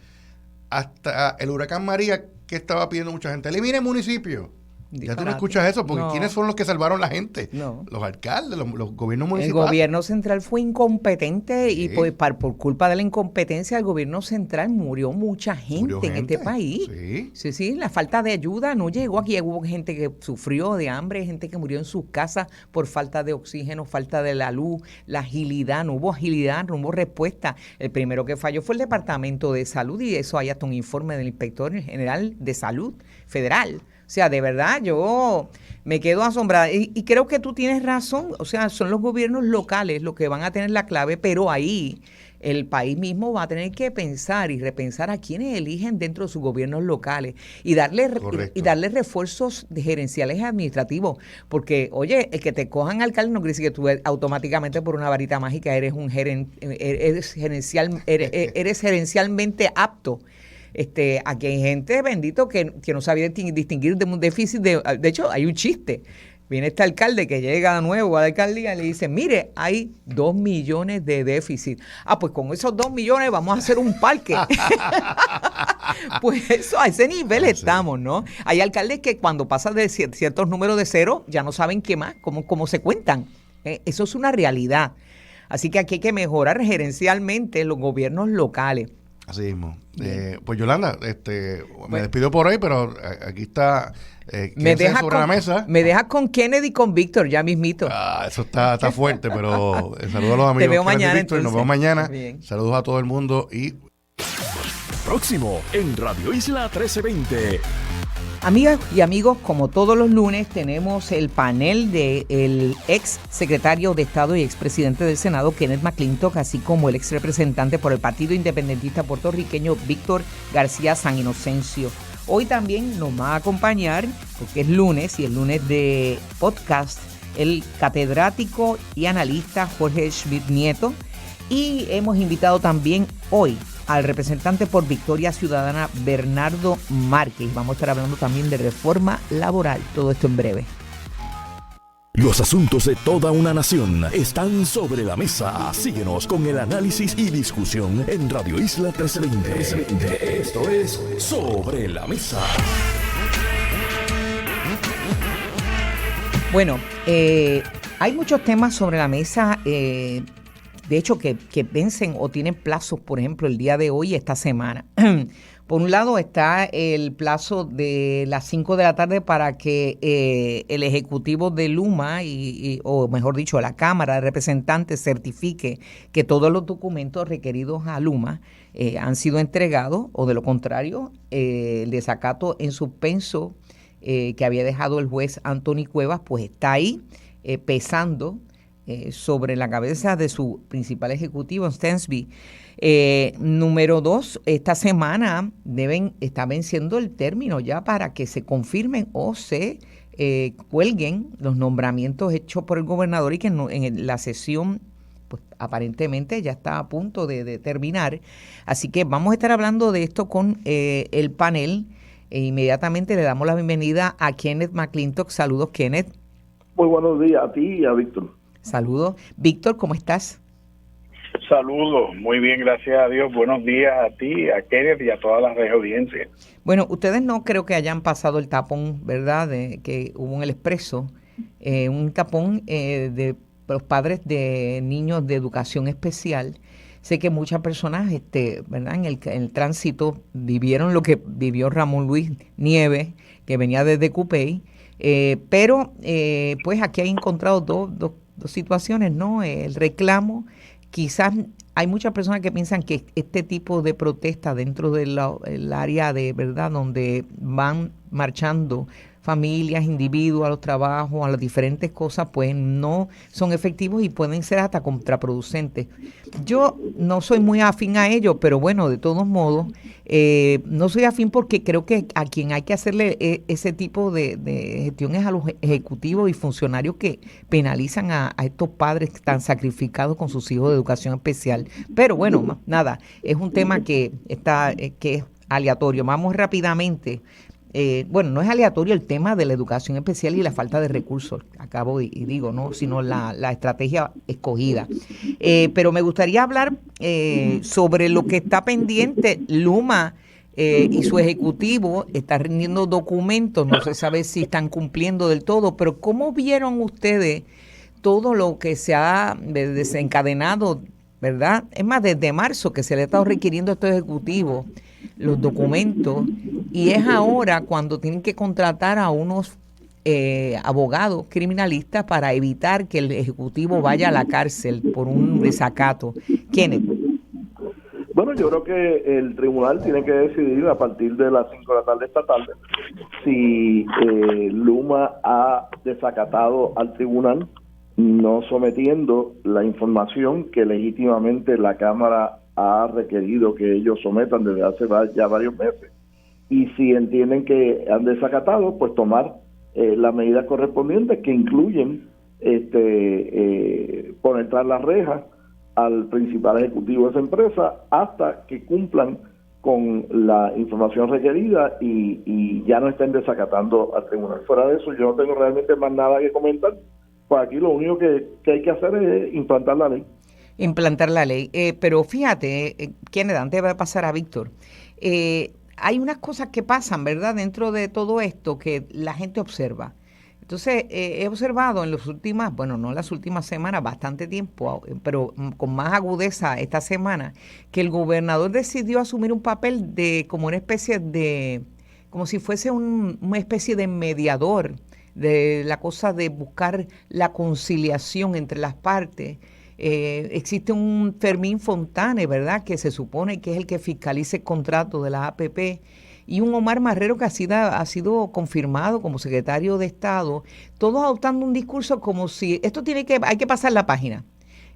hasta el huracán María, que estaba pidiendo mucha gente, elimine el municipio. Ya tú no escuchas eso, porque ¿quiénes fueron los que salvaron la gente? No. Los alcaldes, los gobiernos municipales. El gobierno central fue incompetente y pues por culpa de la incompetencia del gobierno central murió mucha gente en este país. Sí, la falta de ayuda no llegó aquí. Hubo gente que sufrió de hambre, gente que murió en sus casas por falta de oxígeno, falta de la luz, la agilidad, no hubo respuesta. El primero que falló fue el Departamento de Salud y eso hay hasta un informe del Inspector General de Salud Federal. O sea, de verdad, yo me quedo asombrada. Y creo que tú tienes razón. O sea, son los gobiernos locales los que van a tener la clave, pero ahí el país mismo va a tener que pensar y repensar a quienes eligen dentro de sus gobiernos locales y darle refuerzos gerenciales y administrativos. Porque, oye, el que te cojan alcalde no quiere decir que tú automáticamente por una varita mágica eres gerencialmente apto. Aquí hay gente, bendito, que no sabía distinguir de un déficit. De hecho, hay un chiste. Viene este alcalde que llega de nuevo a la alcaldía y le dice, mire, hay 2 millones de déficit. Pues con esos 2 millones vamos a hacer un parque. Pues eso, a ese nivel estamos, ¿no? Hay alcaldes que cuando pasan de ciertos números de cero, ya no saben qué más, cómo se cuentan. Eso es una realidad. Así que aquí hay que mejorar gerencialmente los gobiernos locales. Así mismo. Pues Yolanda, me despido por hoy, pero aquí está sobre la mesa. Me dejas con Kennedy y con Víctor, ya mismito. Eso está fuerte, pero saludos a los amigos. Te veo mañana, Víctor, nos vemos mañana. Saludos a todo el mundo y... Próximo en Radio Isla 1320. Amigas y amigos, como todos los lunes, tenemos el panel del ex secretario de Estado y expresidente del Senado, Kenneth McClintock, así como el ex representante por el Partido Independentista puertorriqueño, Víctor García San Inocencio. Hoy también nos va a acompañar, porque es lunes y el lunes de podcast, el catedrático y analista Jorge Schmidt Nieto. Y hemos invitado también hoy al representante por Victoria Ciudadana, Bernardo Márquez. Vamos a estar hablando también de reforma laboral. Todo esto en breve. Los asuntos de toda una nación están sobre la mesa. Síguenos con el análisis y discusión en Radio Isla 1320. Esto es Sobre la Mesa. Bueno, hay muchos temas sobre la mesa. De hecho, que vencen o tienen plazos, por ejemplo, el día de hoy, esta semana. Por un lado está el plazo de las 5 de la tarde para que el Ejecutivo de Luma, o mejor dicho, la Cámara de Representantes certifique que todos los documentos requeridos a Luma han sido entregados, o de lo contrario, el desacato en suspenso que había dejado el juez Anthony Cuevas, pues está ahí pesando sobre la cabeza de su principal ejecutivo, Stensby. Número 2, esta semana está venciendo el término ya para que se confirmen o se cuelguen los nombramientos hechos por el gobernador y que en la sesión pues aparentemente ya está a punto de terminar. Así que vamos a estar hablando de esto con el panel e inmediatamente le damos la bienvenida a Kenneth McClintock. Saludos, Kenneth. Muy buenos días a ti y a Víctor. Saludos. Víctor, ¿cómo estás? Saludos, muy bien, gracias a Dios. Buenos días a ti, a Kenneth y a todas las audiencias. Bueno, ustedes no creo que hayan pasado el tapón, ¿verdad?, que hubo en el Expreso, un tapón de los padres de niños de educación especial. Sé que muchas personas, ¿verdad?, en el tránsito vivieron lo que vivió Ramón Luis Nieves, que venía desde Cupey, pero pues aquí he encontrado dos situaciones, ¿no? El reclamo, quizás hay muchas personas que piensan que este tipo de protesta dentro del área de verdad donde van marchando familias, individuos a los trabajos, a las diferentes cosas, pues no son efectivos y pueden ser hasta contraproducentes. Yo no soy muy afín a ello, pero bueno, de todos modos, no soy afín porque creo que a quien hay que hacerle ese tipo de gestión es a los ejecutivos y funcionarios que penalizan a estos padres tan sacrificados con sus hijos de educación especial. Pero bueno, nada, es un tema que es aleatorio. Vamos rápidamente. Bueno, no es aleatorio el tema de la educación especial y la falta de recursos, acabo y digo, no, sino la estrategia escogida. Pero me gustaría hablar sobre lo que está pendiente. Luma y su ejecutivo está rindiendo documentos, no se sabe si están cumpliendo del todo, pero ¿cómo vieron ustedes todo lo que se ha desencadenado, verdad? Es más, desde marzo que se le ha estado requiriendo a estos ejecutivos los documentos, y es ahora cuando tienen que contratar a unos abogados criminalistas para evitar que el ejecutivo vaya a la cárcel por un desacato. ¿Quiénes? Bueno, yo creo que el tribunal tiene que decidir a partir de las 5 de la tarde esta tarde si Luma ha desacatado al tribunal, no sometiendo la información que legítimamente la Cámara ha requerido que ellos sometan desde hace ya varios meses. Y si entienden que han desacatado, pues tomar las medidas correspondientes, que incluyen poner tras las rejas al principal ejecutivo de esa empresa hasta que cumplan con la información requerida y ya no estén desacatando al tribunal. Fuera de eso, yo no tengo realmente más nada que comentar. Pues aquí lo único que hay que hacer es implantar la ley. Implantar la ley. Pero fíjate, Kenneth, antes va a pasar a Víctor, hay unas cosas que pasan, ¿verdad?, dentro de todo esto que la gente observa. Entonces, he observado en las últimas, bueno, no las últimas semanas, bastante tiempo, pero con más agudeza esta semana, que el gobernador decidió asumir un papel de como una especie de, como si fuese una especie de mediador de la cosa de buscar la conciliación entre las partes. Existe un Fermín Fontane, ¿verdad?, que se supone que es el que fiscaliza el contrato de la APP, y un Omar Marrero que ha sido confirmado como secretario de Estado, todos adoptando un discurso como si esto hay que pasar la página.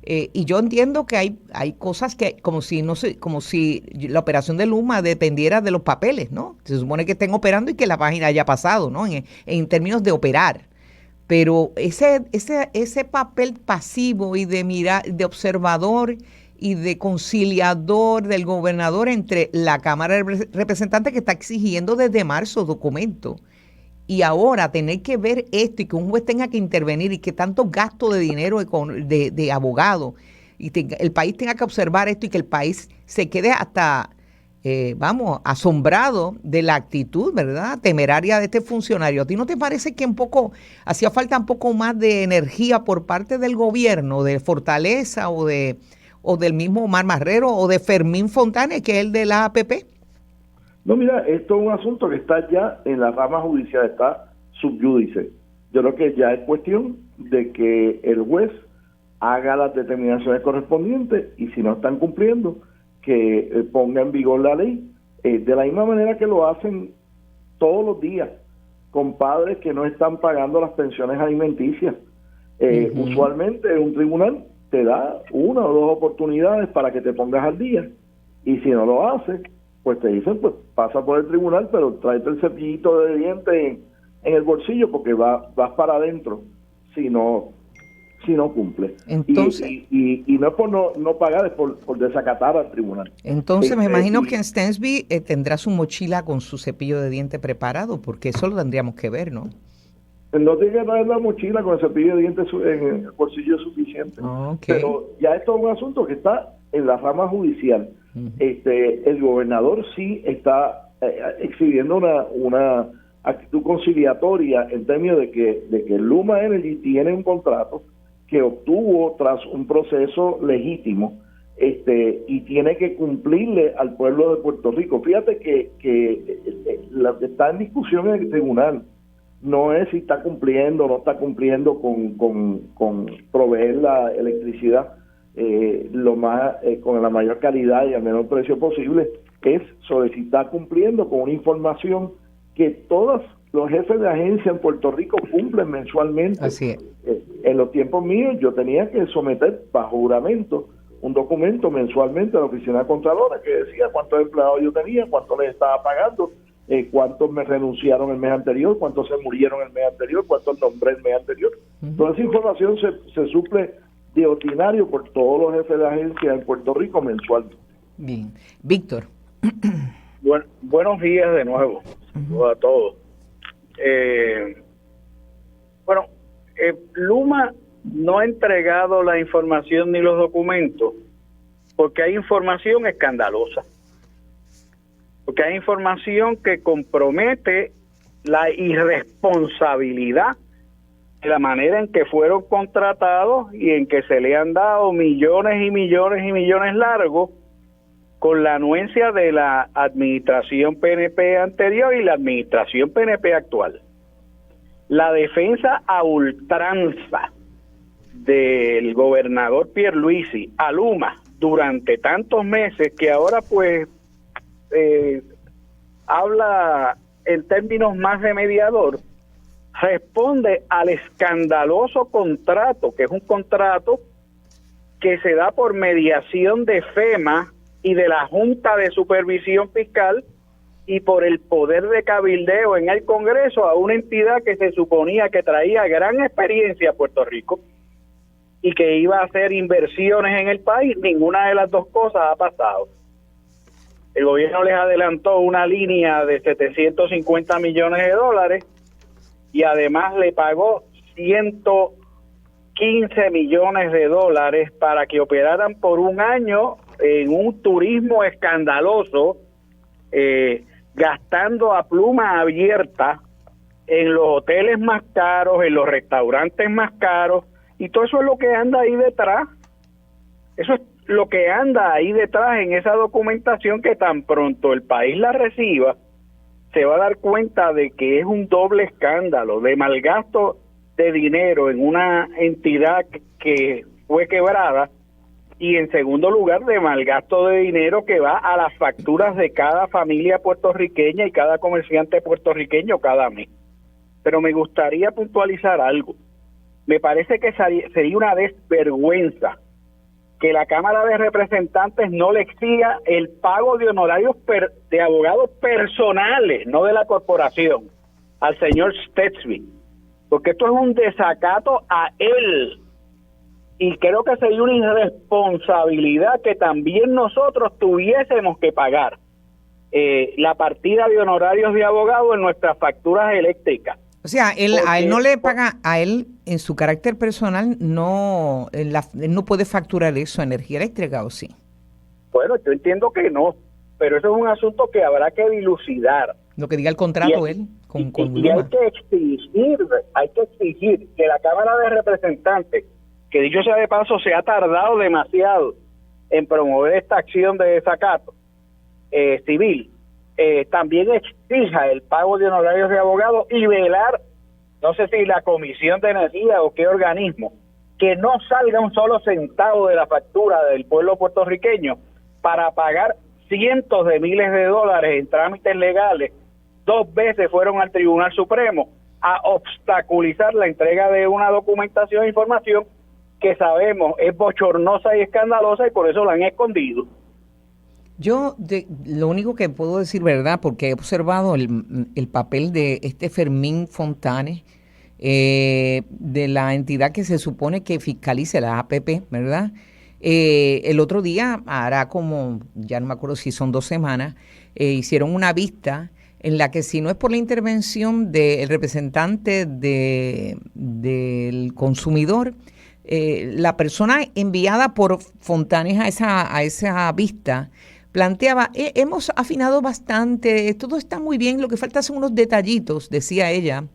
Y yo entiendo que hay cosas que como si la operación de Luma dependiera de los papeles, ¿no? Se supone que estén operando y que la página haya pasado, ¿no? En términos de operar. Pero ese papel pasivo y de observador y de conciliador del gobernador entre la Cámara de Representantes, que está exigiendo desde marzo documentos, y ahora tener que ver esto y que un juez tenga que intervenir y que tanto gasto de dinero de abogado y el país tenga que observar esto y que el país se quede hasta, asombrado de la actitud, ¿verdad?, temeraria de este funcionario. ¿A ti no te parece que hacía falta un poco más de energía por parte del gobierno, de fortaleza o del mismo Omar Marrero o de Fermín Fontane, que es el de la APP? No, mira, esto es un asunto que está ya en la rama judicial, está sub judice. Yo creo que ya es cuestión de que el juez haga las determinaciones correspondientes y si no están cumpliendo, que ponga en vigor la ley, de la misma manera que lo hacen todos los días con padres que no están pagando las pensiones alimenticias. Usualmente un tribunal te da 1 o 2 oportunidades para que te pongas al día, y si no lo haces, pues te dicen, pues pasa por el tribunal, pero tráete el cepillito de dientes en el bolsillo porque vas para adentro si no cumple. Entonces, y no es por no pagar, es por desacatar al tribunal. Entonces me imagino que en Stensby tendrá su mochila con su cepillo de dientes preparado, porque eso lo tendríamos que ver, ¿no? No tiene que traer la mochila con el cepillo de dientes en el bolsillo suficiente. Okay. Pero ya esto es un asunto que está en la rama judicial. El gobernador sí está exhibiendo una actitud conciliatoria en términos de que Luma Energy tiene un contrato que obtuvo tras un proceso legítimo, y tiene que cumplirle al pueblo de Puerto Rico. Fíjate que la que está en discusión en el tribunal no es si está cumpliendo o no está cumpliendo con proveer la electricidad con la mayor calidad y al menor precio posible, es sobre si está cumpliendo con una información que todos los jefes de agencia en Puerto Rico cumplen mensualmente. Así es. En los tiempos míos yo tenía que someter bajo juramento un documento mensualmente a la oficina contralora que decía cuántos empleados yo tenía, cuánto les estaba pagando, cuántos me renunciaron el mes anterior, cuántos se murieron el mes anterior, cuántos nombré el mes anterior. Toda esa información se suple de ordinario por todos los jefes de agencia en Puerto Rico mensualmente. Bien. Víctor. Buenos días de nuevo a todos. Luma no ha entregado la información ni los documentos porque hay información escandalosa. porque hay información que compromete la irresponsabilidad de la manera en que fueron contratados y en que se le han dado millones y millones y millones largos con la anuencia de la administración PNP anterior y la administración PNP actual. La defensa a ultranza del gobernador Pierluisi a Luma durante tantos meses, que ahora pues habla en términos más de mediador, responde al escandaloso contrato, que es un contrato que se da por mediación de FEMA y de la Junta de Supervisión Fiscal y por el poder de cabildeo en el Congreso a una entidad que se suponía que traía gran experiencia a Puerto Rico y que iba a hacer inversiones en el país. Ninguna de las dos cosas ha pasado. El gobierno les adelantó una línea de 750 millones de dólares y además le pagó 115 millones de dólares para que operaran por un año en un turismo escandaloso, gastando a pluma abierta en los hoteles más caros, en los restaurantes más caros, y todo eso es lo que anda ahí detrás. Eso es lo que anda ahí detrás en esa documentación, que tan pronto el país la reciba, se va a dar cuenta de que es un doble escándalo de malgasto de dinero en una entidad que fue quebrada, y en segundo lugar de malgasto de dinero que va a las facturas de cada familia puertorriqueña y cada comerciante puertorriqueño cada mes. Pero me gustaría puntualizar algo. Me parece que sería una desvergüenza que la Cámara de Representantes no le exija el pago de honorarios de abogados personales, no de la corporación, al señor Stetsby, porque esto es un desacato a él, y creo que sería una irresponsabilidad que también nosotros tuviésemos que pagar la partida de honorarios de abogados en nuestras facturas eléctricas. O sea, a él no le paga, a él en su carácter personal, no, él no puede facturar eso a energía eléctrica, ¿o sí? Bueno, yo entiendo que no, pero eso es un asunto que habrá que dilucidar. Lo que diga el contrato él con y hay que exigir que la Cámara de Representantes, que dicho sea de paso, se ha tardado demasiado en promover esta acción de desacato civil, también exija el pago de honorarios de abogados y velar, no sé si la Comisión de Energía o qué organismo, que no salga un solo centavo de la factura del pueblo puertorriqueño para pagar cientos de miles de dólares en trámites legales. 2 veces fueron al Tribunal Supremo a obstaculizar la entrega de una documentación e información que sabemos es bochornosa y escandalosa, y por eso la han escondido. Yo lo único que puedo decir, ¿verdad? Porque he observado el papel de este Fermín Fontanes, de la entidad que se supone que fiscalice la APP, ¿verdad? El otro día, hará como, ya no me acuerdo si son 2 semanas, hicieron una vista en la que, si no es por la intervención del representante del consumidor, la persona enviada por Fontanes a esa vista planteaba, hemos afinado bastante, todo está muy bien, lo que falta son unos detallitos, decía ella,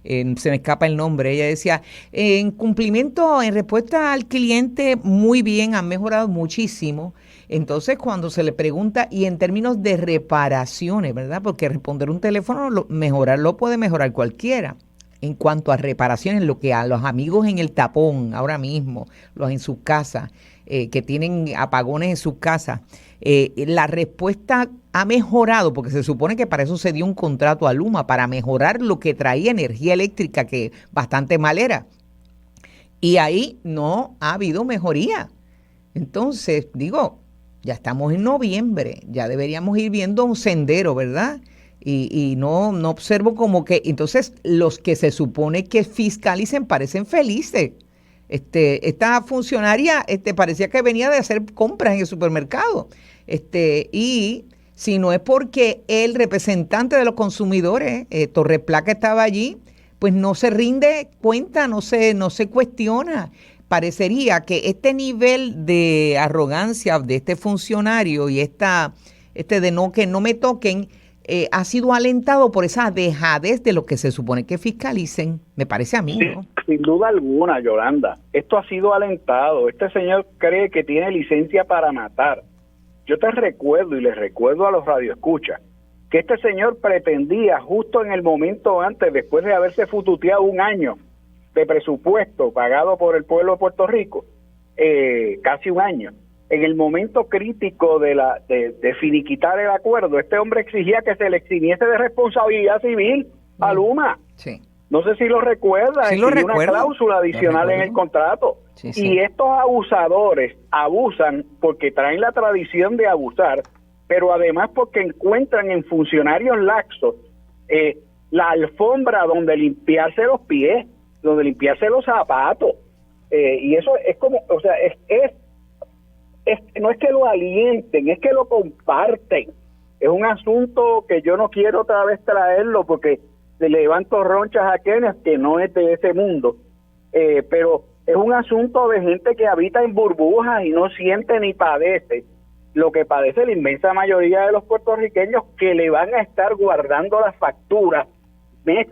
se me escapa el nombre, ella decía, en cumplimiento, en respuesta al cliente, muy bien, han mejorado muchísimo. Entonces, cuando se le pregunta, y en términos de reparaciones, ¿verdad? Porque responder un teléfono, mejorarlo puede mejorar cualquiera. En cuanto a reparaciones, lo que a los amigos en el tapón, ahora mismo, los en sus casas, que tienen apagones en sus casas, la respuesta ha mejorado, porque se supone que para eso se dio un contrato a Luma, para mejorar lo que traía energía eléctrica, que bastante mal era. Y ahí no ha habido mejoría. Entonces, digo, ya estamos en noviembre, ya deberíamos ir viendo un sendero, ¿verdad? Y no observo como que, entonces los que se supone que fiscalicen parecen felices. Esta funcionaria parecía que venía de hacer compras en el supermercado. Y si no es porque el representante de los consumidores, Torreplaca, estaba allí, pues no se rinde cuenta, no se cuestiona. Parecería que este nivel de arrogancia de este funcionario y esta de no que no me toquen, ha sido alentado por esa dejadez de lo que se supone que fiscalicen, me parece a mí, ¿no? Sin duda alguna, Yolanda. Esto ha sido alentado. Este señor cree que tiene licencia para matar. Yo te recuerdo y les recuerdo a los radioescuchas que este señor pretendía justo en el momento antes, después de haberse fututeado un año de presupuesto pagado por el pueblo de Puerto Rico, casi un año, en el momento crítico de finiquitar el acuerdo, este hombre exigía que se le eximiese de responsabilidad civil a Luma. Sí. No sé si lo recuerda, sí, una cláusula adicional en el contrato. Sí, sí. Y estos abusadores abusan porque traen la tradición de abusar, pero además porque encuentran en funcionarios laxos la alfombra donde limpiarse los pies, donde limpiarse los zapatos. Y eso es como, o sea, no es que lo alienten, es que lo comparten. Es un asunto que yo no quiero otra vez traerlo porque le levanto ronchas a Kenneth, que no es de ese mundo, pero es un asunto de gente que habita en burbujas y no siente ni padece lo que padece la inmensa mayoría de los puertorriqueños, que le van a estar guardando las facturas mes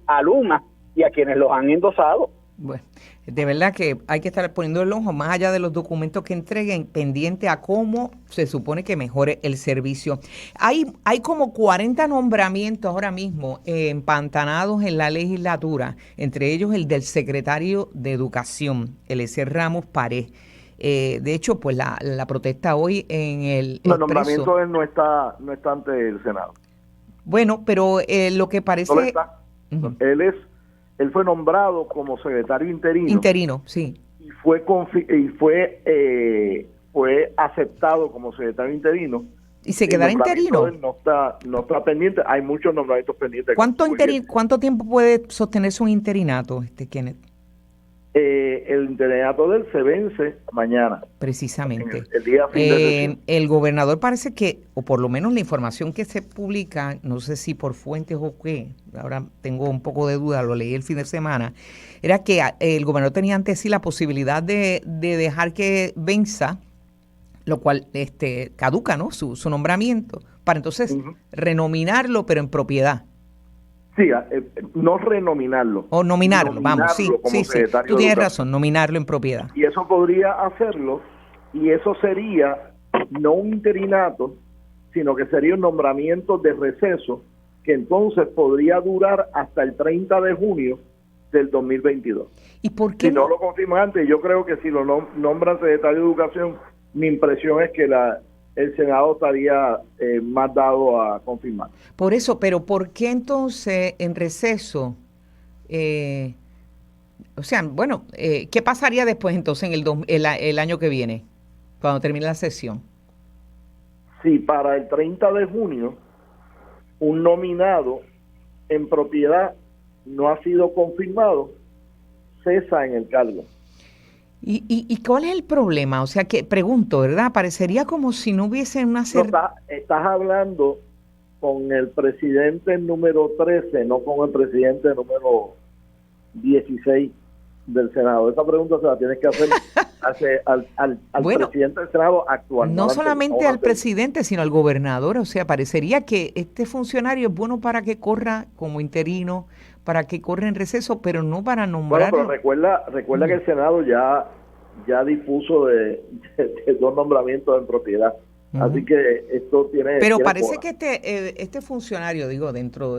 a Luma y a quienes los han endosado. Bueno, de verdad que hay que estar poniendo el ojo más allá de los documentos que entreguen, pendiente a cómo se supone que mejore el servicio. Hay como 40 nombramientos ahora mismo empantanados en la legislatura, entre ellos el del secretario de Educación, Eliezer Ramos Pared. De hecho, pues la protesta hoy en el nombramiento de él no está ante el Senado. Bueno, pero lo que parece... No está. Uh-huh. Él fue nombrado como secretario interino. Interino, sí. Y fue aceptado como secretario interino. ¿Y se quedará interino? No está pendiente. Hay muchos nombramientos pendientes. ¿Cuánto tiempo puede sostenerse un interinato, Kenneth? El interinato de él se vence mañana. Precisamente. El día fin de sesión. El gobernador parece que, o por lo menos la información que se publica, no sé si por fuentes o qué, ahora tengo un poco de duda, lo leí el fin de semana, era que el gobernador tenía ante sí la posibilidad de dejar que venza, lo cual caduca, ¿no? Su nombramiento, para entonces renominarlo, pero en propiedad. Sí, no renominarlo. O nominarlo, vamos, sí. Tú tienes razón, nominarlo en propiedad. Y eso podría hacerlo, y eso sería no un interinato, sino que sería un nombramiento de receso, que entonces podría durar hasta el 30 de junio del 2022. ¿Y por qué? Si no lo confirman antes, yo creo que si lo nombran secretario de Educación, mi impresión es que el Senado estaría más dado a confirmar. Por eso, pero ¿por qué entonces en receso? ¿Qué pasaría después entonces en el año que viene, cuando termine la sesión? Si para el 30 de junio un nominado en propiedad no ha sido confirmado, cesa en el cargo. ¿Y cuál es el problema? O sea, que pregunto, ¿verdad? Parecería como si no hubiese una... Estás hablando con el presidente número 13, no con el presidente número 16 del Senado. Esa pregunta se la tienes que hacer al presidente del Senado actual. No solamente al presidente, sino al gobernador. O sea, parecería que este funcionario es bueno para que corra como interino, para que corra en receso, pero no para nombrarlo. Bueno, pero recuerda que el Senado ya dispuso de 2 nombramientos en propiedad. Así que esto tiene... Pero parece que este funcionario,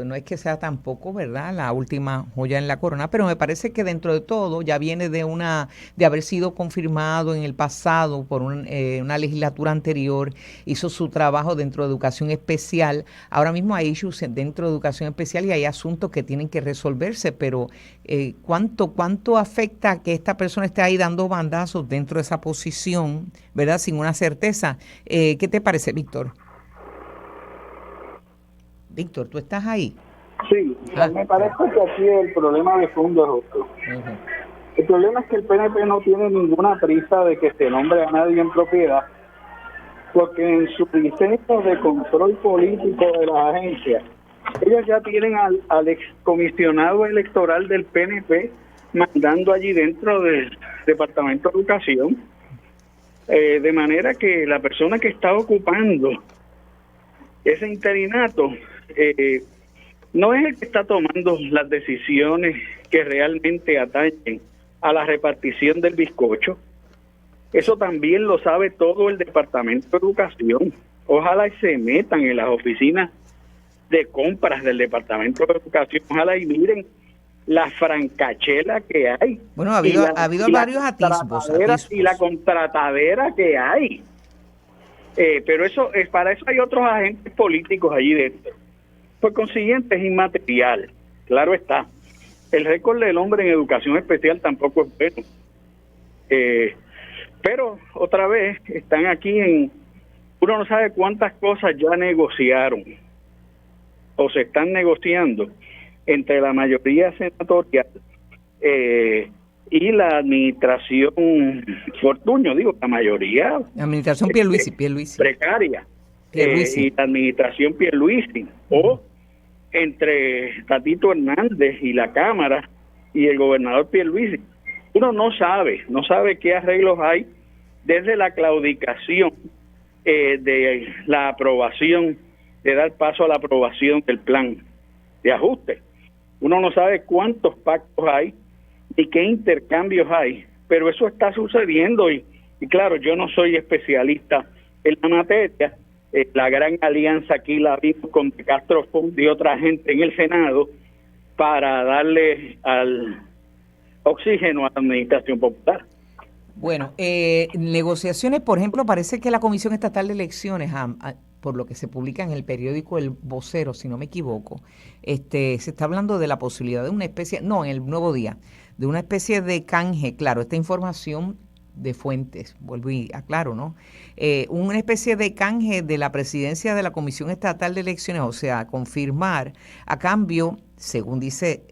no es que sea tampoco, ¿verdad?, la última joya en la corona, pero me parece que dentro de todo ya viene de haber sido confirmado en el pasado por una legislatura anterior, hizo su trabajo dentro de educación especial. Ahora mismo hay issues dentro de educación especial y hay asuntos que tienen que resolverse, pero ¿cuánto afecta que esta persona esté ahí dando bandazos dentro de esa posición, ¿verdad?, sin una certeza? ¿Qué te parece, Víctor? Víctor, ¿tú estás ahí? Sí, me parece que aquí el problema de fondo es otro. Uh-huh. El problema es que el PNP no tiene ninguna prisa de que se nombre a nadie en propiedad, porque en su licencia de control político de las agencias, ellos ya tienen al excomisionado electoral del PNP mandando allí dentro del Departamento de Educación. De manera que la persona que está ocupando ese interinato no es el que está tomando las decisiones que realmente atañen a la repartición del bizcocho. Eso también lo sabe todo el Departamento de Educación. Ojalá y se metan en las oficinas de compras del Departamento de Educación. Ojalá y miren la francachela que hay. Bueno, ha habido varios atisbos. Y la contratadera que hay. Pero para eso hay otros agentes políticos allí dentro. Por consiguiente, es inmaterial. Claro está. El récord del hombre en educación especial tampoco es bueno. Pero, otra vez, están aquí uno no sabe cuántas cosas ya negociaron o se están negociando entre la mayoría senatorial y la administración Fortuño, la mayoría. La administración Pierluisi. Precaria. Y la administración Pierluisi. O entre Tatito Hernández y la Cámara y el gobernador Pierluisi. Uno no sabe qué arreglos hay desde la claudicación de la aprobación, de dar paso a la aprobación del plan de ajuste. Uno no sabe cuántos pactos hay y qué intercambios hay, pero eso está sucediendo y claro, yo no soy especialista en la materia. La gran alianza aquí la vimos con De Castro Fund y otra gente en el Senado para darle al oxígeno a la administración popular. Bueno, negociaciones, por ejemplo, parece que la Comisión Estatal de Elecciones, por lo que se publica en el periódico El Vocero, si no me equivoco, se está hablando de la posibilidad de una especie, en el Nuevo Día, de una especie de canje, claro, esta información de fuentes, vuelvo y aclaro, ¿no? Una especie de canje de la presidencia de la Comisión Estatal de Elecciones, o sea, confirmar a cambio, según dice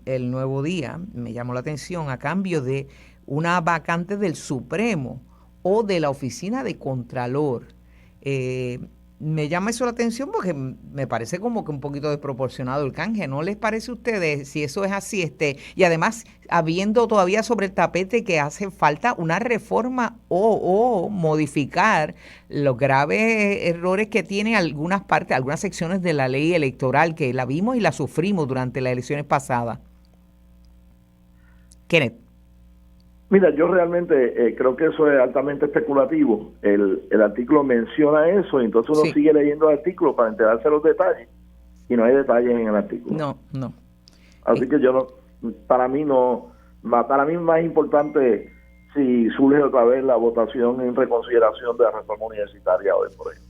el Nuevo Día, me llamó la atención, a cambio de una vacante del Supremo o de la Oficina de Contralor. Me llama eso la atención porque me parece como que un poquito desproporcionado el canje. ¿No les parece a ustedes si eso es así? Y además, habiendo todavía sobre el tapete que hace falta una reforma o modificar los graves errores que tiene algunas partes, algunas secciones de la ley electoral, que la vimos y la sufrimos durante las elecciones pasadas. Kenneth. Mira, yo realmente creo que eso es altamente especulativo. El artículo menciona eso y entonces uno sigue leyendo el artículo para enterarse de los detalles y no hay detalles en el artículo. No. Así que para mí es más importante si surge otra vez la votación en reconsideración de la reforma universitaria hoy por ahí.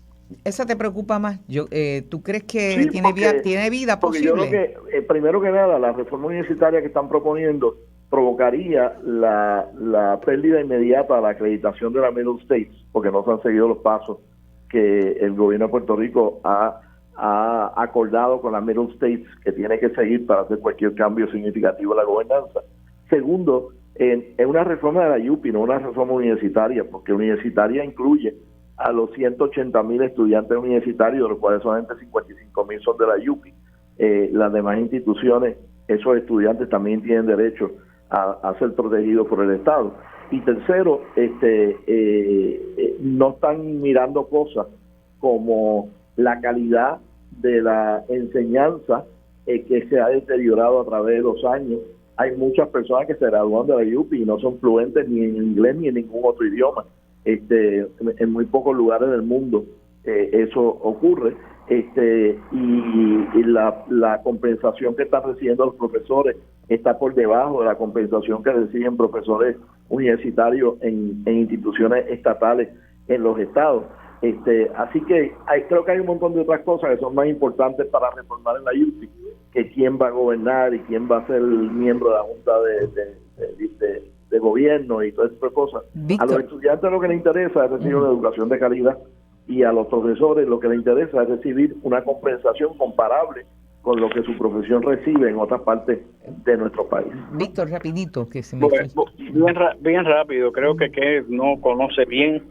¿Esa te preocupa más? ¿Tú crees que tiene vida porque posible? Yo creo que, primero que nada, la reforma universitaria que están proponiendo provocaría la pérdida inmediata de la acreditación de la Middle States, porque no se han seguido los pasos que el gobierno de Puerto Rico ha acordado con la Middle States que tiene que seguir para hacer cualquier cambio significativo en la gobernanza. Segundo, es una reforma de la UPI, no una reforma universitaria, porque universitaria incluye a los 180,000 estudiantes universitarios, de los cuales solamente 55,000 son de la UPI. Las demás instituciones, esos estudiantes también tienen derecho a ser protegidos por el Estado. Y tercero, no están mirando cosas como la calidad de la enseñanza que se ha deteriorado a través de los años. Hay muchas personas que se gradúan de la UPI y no son fluentes ni en inglés ni en ningún otro idioma. En muy pocos lugares del mundo eso ocurre. Y la compensación que están recibiendo los profesores está por debajo de la compensación que reciben profesores universitarios en instituciones estatales en los estados. Así que creo que hay un montón de otras cosas que son más importantes para reformar en la UPI, que quién va a gobernar y quién va a ser el miembro de la Junta de Gobierno y todo ese tipo de cosas. Víctor. A los estudiantes lo que les interesa es recibir una educación de calidad, y a los profesores lo que les interesa es recibir una compensación comparable con lo que su profesión recibe en otras partes de nuestro país. Víctor, rapidito, que se me bien rápido, creo que no conoce bien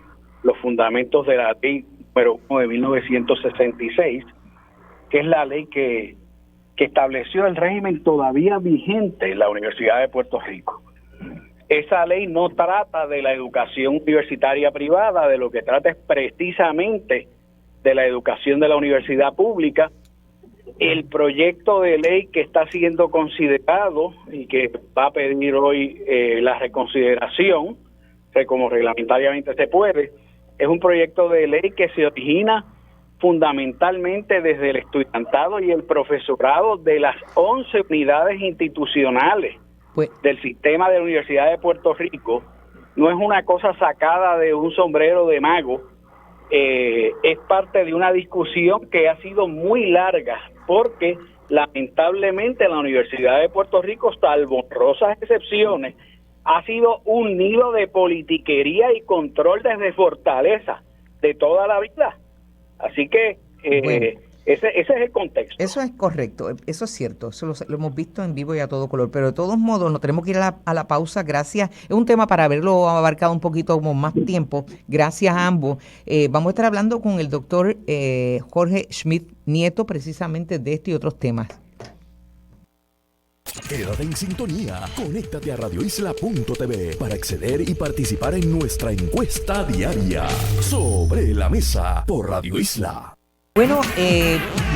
los fundamentos de la ley número 1 de 1966, que es la ley que estableció el régimen todavía vigente en la Universidad de Puerto Rico. Esa ley no trata de la educación universitaria privada, de lo que trata es precisamente de la educación de la universidad pública. El proyecto de ley que está siendo considerado y que va a pedir hoy la reconsideración, como reglamentariamente se puede, es un proyecto de ley que se origina fundamentalmente desde el estudiantado y el profesorado de las 11 unidades institucionales del sistema de la Universidad de Puerto Rico. No es una cosa sacada de un sombrero de mago, es parte de una discusión que ha sido muy larga, porque lamentablemente la Universidad de Puerto Rico, salvo honrosas excepciones, ha sido un nido de politiquería y control desde Fortaleza de toda la vida. Así que ese es el contexto. Eso es correcto, eso es cierto, eso lo hemos visto en vivo y a todo color, pero de todos modos nos tenemos que ir a la pausa. Gracias, es un tema para haberlo abarcado un poquito como más tiempo. Gracias a ambos. Vamos a estar hablando con el doctor Jorge Schmidt Nieto precisamente de este y otros temas. Quédate en sintonía, conéctate a radioisla.tv para acceder y participar en nuestra encuesta diaria Sobre la Mesa por Radio Isla. Bueno,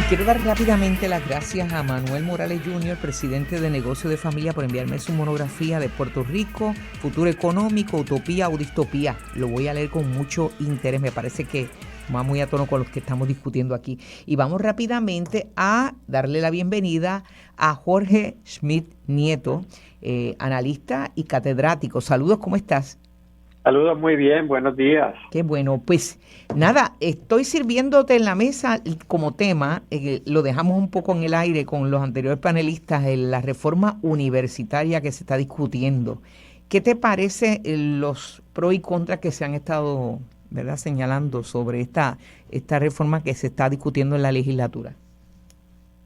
quiero dar rápidamente las gracias a Manuel Morales Jr., presidente de Negocio de Familia, por enviarme su monografía de Puerto Rico, Futuro Económico, Utopía o Distopía. Lo voy a leer con mucho interés, me parece que va muy a tono con los que estamos discutiendo aquí. Y vamos rápidamente a darle la bienvenida a Jorge Schmidt Nieto, analista y catedrático. Saludos, ¿cómo estás? Saludos, muy bien, buenos días. Qué bueno, pues nada, estoy sirviéndote en la mesa como tema, lo dejamos un poco en el aire con los anteriores panelistas, en la reforma universitaria que se está discutiendo. ¿Qué te parece los pros y contras que se han estado, ¿verdad?, señalando sobre esta reforma que se está discutiendo en la legislatura?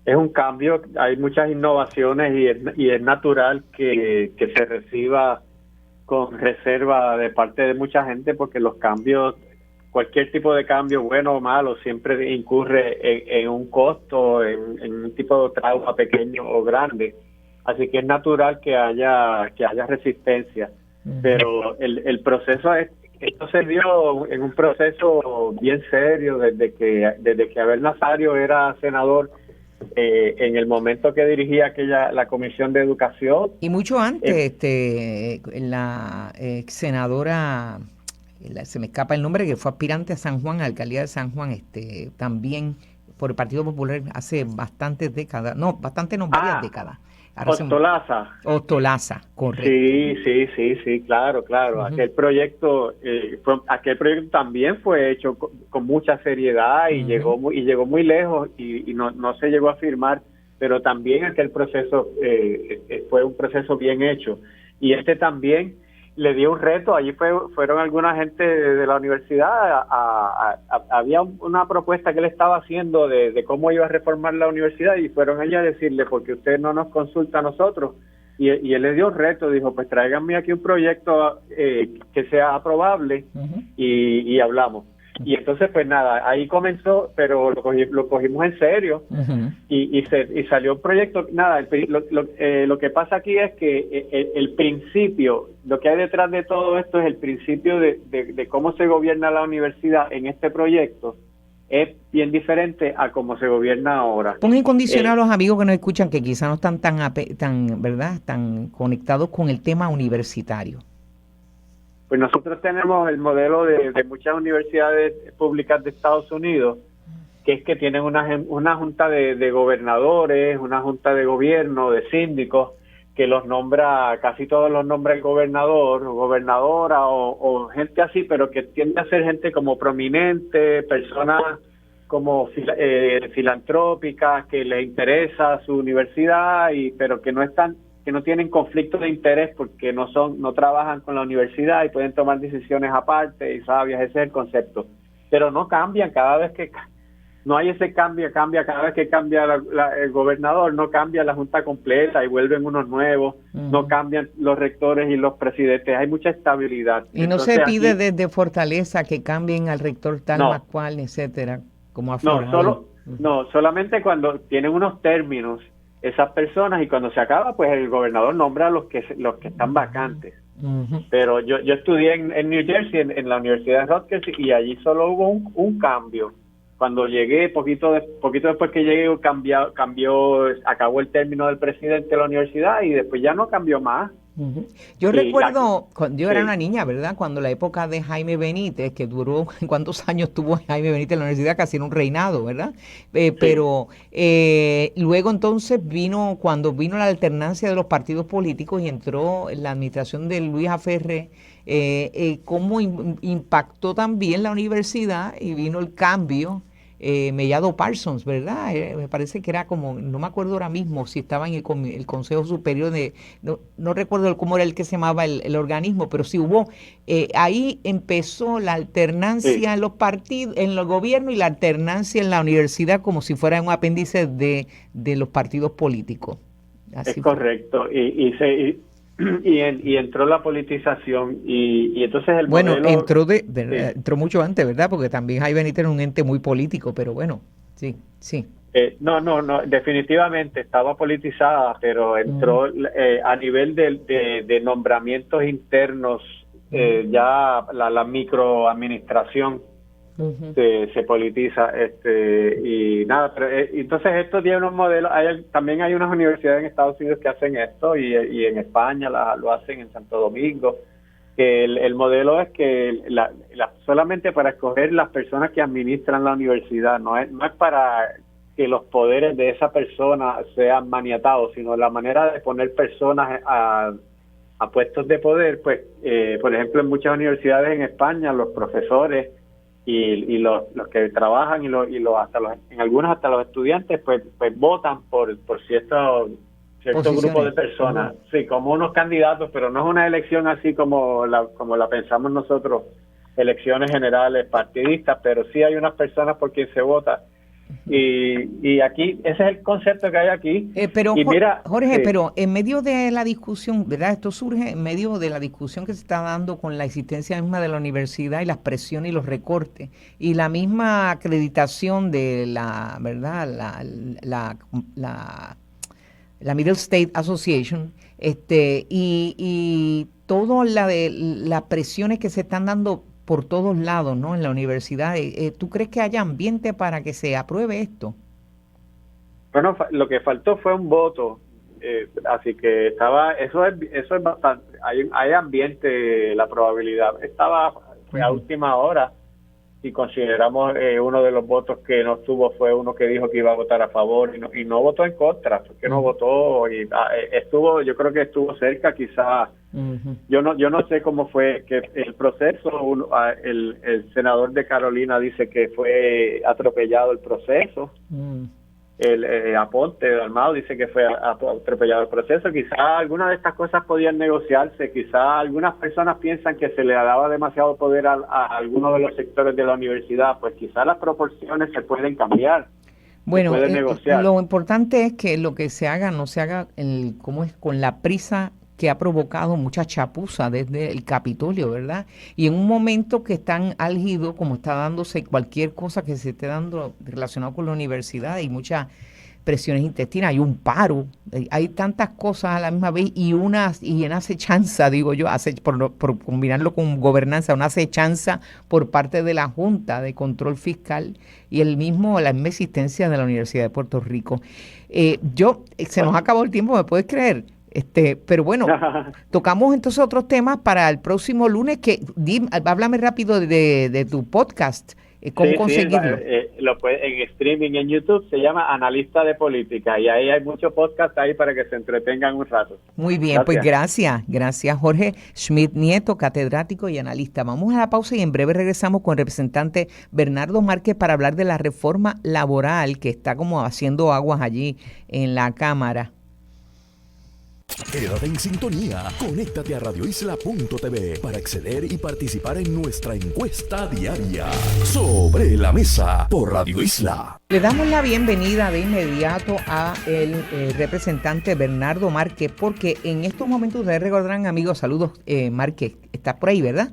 Es un cambio, hay muchas innovaciones y es natural que se reciba con reserva de parte de mucha gente, porque los cambios, cualquier tipo de cambio, bueno o malo, siempre incurre en un costo, en un tipo de trauma pequeño o grande. Así que es natural que haya resistencia. Pero el proceso esto se dio en un proceso bien serio desde que Abel Nazario era senador, en el momento que dirigía la Comisión de Educación. Y mucho antes, la ex senadora, se me escapa el nombre, que fue aspirante a San Juan, a la alcaldía de San Juan, también por el Partido Popular hace varias décadas. Ostolaza, correcto. Sí, claro. Uh-huh. Aquel proyecto también fue hecho con mucha seriedad y uh-huh. llegó muy lejos y no se llegó a firmar, pero también aquel proceso fue un proceso bien hecho. Y también le dio un reto. Allí fueron alguna gente de la universidad, había una propuesta que él estaba haciendo de cómo iba a reformar la universidad, y fueron allí a decirle, porque usted no nos consulta a nosotros, y él le dio un reto, dijo, pues tráiganme aquí un proyecto que sea aprobable, uh-huh. y hablamos. Y entonces, pues nada, ahí comenzó, pero lo cogimos en serio, uh-huh. y salió un proyecto. Nada, lo que pasa aquí es que el principio, lo que hay detrás de todo esto es el principio de cómo se gobierna la universidad en este proyecto, es bien diferente a cómo se gobierna ahora. Pon en condición a los amigos que nos escuchan, que quizás no están tan conectados con el tema universitario. Pues nosotros tenemos el modelo de muchas universidades públicas de Estados Unidos, que es que tienen una junta de gobernadores, una junta de gobierno, de síndicos, que los nombra, casi todos los nombra el gobernador o gobernadora o gente así, pero que tiende a ser gente como prominente, personas como filantrópicas, que les interesa su universidad, pero que no tienen conflicto de interés porque no trabajan con la universidad y pueden tomar decisiones aparte y sabias. Ese es el concepto. Pero no cambian cada vez que no hay ese cambia cada vez que cambia el gobernador, no cambia la junta completa y vuelven unos nuevos, uh-huh. No cambian los rectores y los presidentes, hay mucha estabilidad. Y entonces, no se pide desde Fortaleza que cambien al rector tal más cual, etcétera, como a solamente cuando tienen unos términos esas personas, y cuando se acaba, pues el gobernador nombra a los que están vacantes. Uh-huh. Pero yo estudié en New Jersey, en la Universidad de Rutgers, y allí solo hubo un cambio. Cuando llegué, poquito después que llegué, acabó el término del presidente de la universidad y después ya no cambió más. Uh-huh. Yo recuerdo, cuando yo era una niña, ¿verdad? Cuando la época de Jaime Benítez, que duró, ¿cuántos años tuvo Jaime Benítez en la universidad? Casi en un reinado, ¿verdad? Pero luego entonces cuando vino la alternancia de los partidos políticos y entró la administración de Luis Aferré, cómo impactó también la universidad y vino el cambio. Mellado Parsons, ¿verdad? Me parece que era como, no me acuerdo ahora mismo si estaba en el Consejo Superior no recuerdo cómo era el que se llamaba el organismo, pero sí hubo, ahí empezó la alternancia en los partidos, en los gobiernos y la alternancia en la universidad como si fuera un apéndice de los partidos políticos. Así es correcto, y entró la politización y entonces el modelo... entró mucho antes, ¿verdad? Porque también Jaime Benítez era un ente muy político, pero bueno, sí. No, definitivamente estaba politizada, pero entró a nivel de nombramientos internos, ya la microadministración se politiza, y nada, pero entonces esto tiene unos modelos. También hay unas universidades en Estados Unidos que hacen esto y en España lo hacen en Santo Domingo. El modelo es que solamente para escoger las personas que administran la universidad, no es para que los poderes de esa persona sean maniatados, sino la manera de poner personas a puestos de poder. Pues por ejemplo, en muchas universidades en España los profesores y los que trabajan en algunos hasta los estudiantes pues votan por cierto grupo de personas, sí, como unos candidatos, pero no es una elección así como la pensamos nosotros, elecciones generales partidistas, pero sí hay unas personas por quien se vota. Y aquí, ese es el concepto que hay aquí. Pero y mira, Jorge, pero en medio de la discusión, ¿verdad? Esto surge en medio de la discusión que se está dando con la existencia misma de la universidad y las presiones y los recortes y la misma acreditación de la, ¿verdad? La Middle State Association, y todas las presiones que se están dando por todos lados, ¿no? En la universidad. ¿Tú crees que haya ambiente para que se apruebe esto? Bueno, lo que faltó fue un voto, así que eso es bastante, hay ambiente, la probabilidad estaba a última hora. Si consideramos uno de los votos que no estuvo fue uno que dijo que iba a votar a favor y no votó en contra, porque no votó y yo creo que estuvo cerca quizás. Yo no sé cómo fue que el proceso. El senador de Carolina dice que fue atropellado el proceso. El Aponte Dalmau dice que fue atropellado el proceso. Quizás algunas de estas cosas podían negociarse. Quizás algunas personas piensan que se le daba demasiado poder a algunos de los sectores de la universidad. Pues quizás las proporciones se pueden cambiar. Bueno, lo importante es que lo que se haga no se haga con la prisa que ha provocado mucha chapuza desde el Capitolio, ¿verdad? Y en un momento que es tan álgido como está dándose cualquier cosa que se esté dando relacionado con la universidad, hay muchas presiones intestinas, hay un paro, hay tantas cosas a la misma vez y en acechanza, digo yo, por combinarlo con gobernanza, una acechanza por parte de la Junta de Control Fiscal y la misma existencia de la Universidad de Puerto Rico. Se nos acabó el tiempo, ¿me puedes creer? Pero bueno, tocamos entonces otros temas para el próximo lunes. Háblame rápido de tu podcast, cómo conseguirlo. En streaming en YouTube se llama Analista de Política y ahí hay muchos podcasts ahí para que se entretengan un rato. Muy bien, pues gracias Jorge Schmidt Nieto, catedrático y analista. Vamos a la pausa y en breve regresamos con el representante Bernardo Márquez para hablar de la reforma laboral que está como haciendo aguas allí en la Cámara. Quédate en sintonía, conéctate a radioisla.tv para acceder y participar en nuestra encuesta diaria Sobre la Mesa por Radio Isla. Le damos la bienvenida de inmediato a el representante Bernardo Márquez, porque en estos momentos ustedes recordarán, amigos, saludos, Márquez, está por ahí, ¿verdad?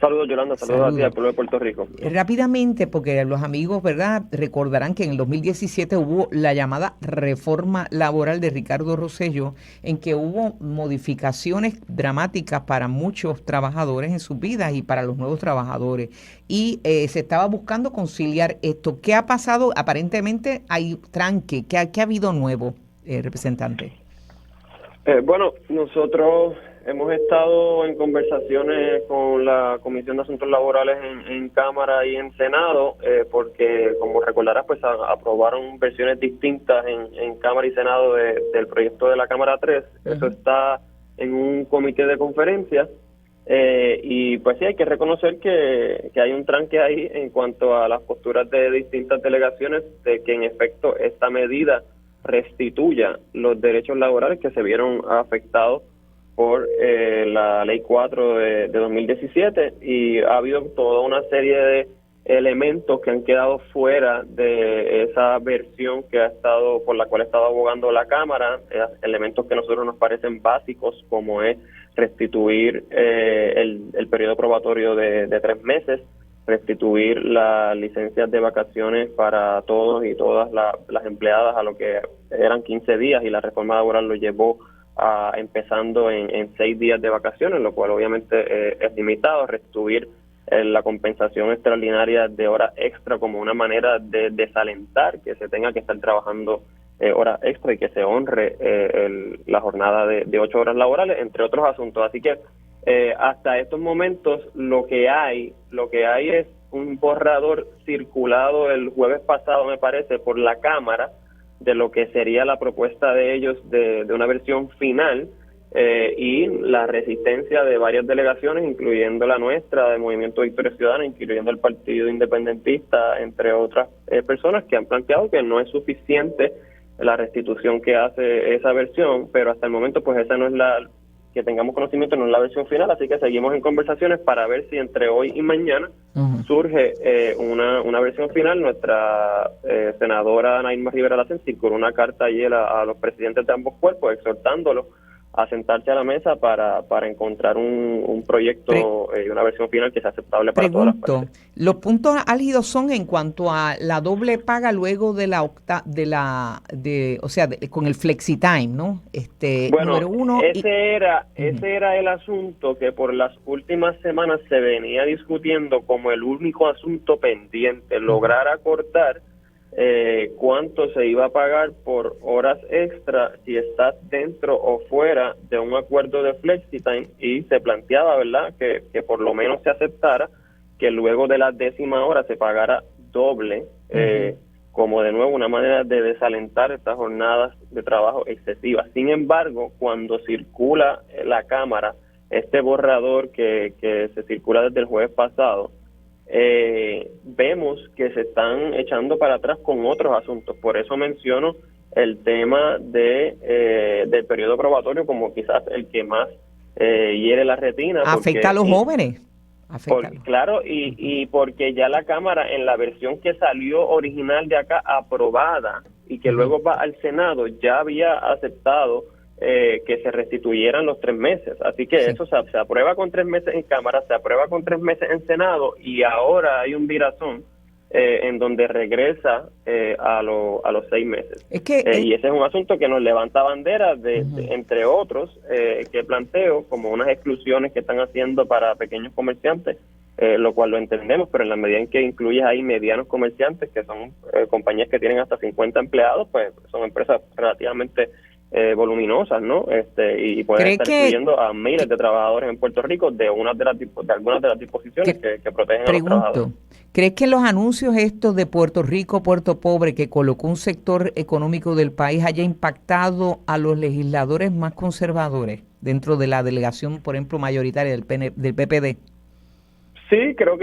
Saludos, Yolanda, saludos a ti, al pueblo de Puerto Rico. Rápidamente, porque los amigos, ¿verdad?, recordarán que en el 2017 hubo la llamada reforma laboral de Ricardo Rosselló, en que hubo modificaciones dramáticas para muchos trabajadores en sus vidas y para los nuevos trabajadores. Y se estaba buscando conciliar esto. ¿Qué ha pasado? Aparentemente hay tranque. ¿Qué ha habido nuevo, representante? Bueno, nosotros hemos estado en conversaciones con la Comisión de Asuntos Laborales en Cámara y en Senado, porque, como recordarás, pues aprobaron versiones distintas en Cámara y Senado del proyecto de la Cámara 3. Eso está en un comité de conferencias, y pues sí, hay que reconocer que hay un tranque ahí en cuanto a las posturas de distintas delegaciones, de que en efecto esta medida restituya los derechos laborales que se vieron afectados por la Ley 4 de 2017, y ha habido toda una serie de elementos que han quedado fuera de esa versión que por la cual ha estado abogando la Cámara, elementos que a nosotros nos parecen básicos, como es restituir el periodo probatorio de 3 meses, restituir las licencias de vacaciones para todos y todas las empleadas a lo que eran 15 días, y la reforma laboral lo llevó a empezando en 6 días de vacaciones, lo cual obviamente es limitado, restituir la compensación extraordinaria de horas extra como una manera de desalentar que se tenga que estar trabajando horas extra y que se honre la jornada de 8 horas laborales, entre otros asuntos. Así que hasta estos momentos lo que hay es un borrador circulado el jueves pasado, me parece, por la Cámara, de lo que sería la propuesta de ellos de una versión final, y la resistencia de varias delegaciones, incluyendo la nuestra, del Movimiento Victoria Ciudadana, incluyendo el Partido Independentista, entre otras personas que han planteado que no es suficiente la restitución que hace esa versión, pero hasta el momento pues esa no es que tengamos conocimiento, no es la versión final, así que seguimos en conversaciones para ver si entre hoy y mañana surge una versión final. Nuestra senadora Ana Irma Rivera Lacen circuló una carta ayer a los presidentes de ambos cuerpos exhortándolos a sentarse a la mesa para encontrar un proyecto y una versión final que sea aceptable para todas las partes. Los puntos álgidos son en cuanto a la doble paga luego de con el flexi time, ¿no? Bueno, número uno, ese era el asunto que por las últimas semanas se venía discutiendo como el único asunto pendiente, lograr acortar cuánto se iba a pagar por horas extra si estás dentro o fuera de un acuerdo de flexitime, y se planteaba, ¿verdad?, que por lo menos se aceptara que luego de la 10ª hora se pagara doble, como de nuevo una manera de desalentar estas jornadas de trabajo excesivas. Sin embargo, cuando circula la Cámara este borrador que se circula desde el jueves pasado, vemos que se están echando para atrás con otros asuntos. Por eso menciono el tema del periodo probatorio como quizás el que más hiere la retina. Afecta a los jóvenes. Claro, y porque ya la Cámara, en la versión que salió original de acá, aprobada, y que luego va al Senado, ya había aceptado que se restituyeran los 3 meses. Así que eso se aprueba con 3 meses en Cámara, se aprueba con 3 meses en Senado, y ahora hay un virazón en donde regresa a los 6 meses. Y ese es un asunto que nos levanta banderas entre otros, que planteo como unas exclusiones que están haciendo para pequeños comerciantes, lo cual lo entendemos, pero en la medida en que incluyes ahí medianos comerciantes, que son compañías que tienen hasta 50 empleados, pues son empresas relativamente voluminosas, ¿no? Y pueden estar incluyendo a miles de trabajadores en Puerto Rico de algunas de las disposiciones que protegen a los trabajadores. ¿Crees que los anuncios estos de Puerto Rico, Puerto Pobre, que colocó un sector económico del país, haya impactado a los legisladores más conservadores dentro de la delegación, por ejemplo, mayoritaria del PPD? Sí, creo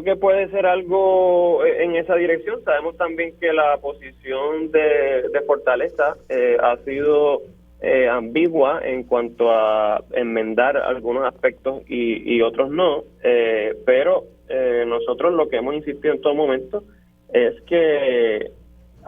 que puede ser algo en esa dirección. Sabemos también que la posición de Fortaleza ha sido ambigua en cuanto a enmendar algunos aspectos y otros no, pero nosotros lo que hemos insistido en todo momento es que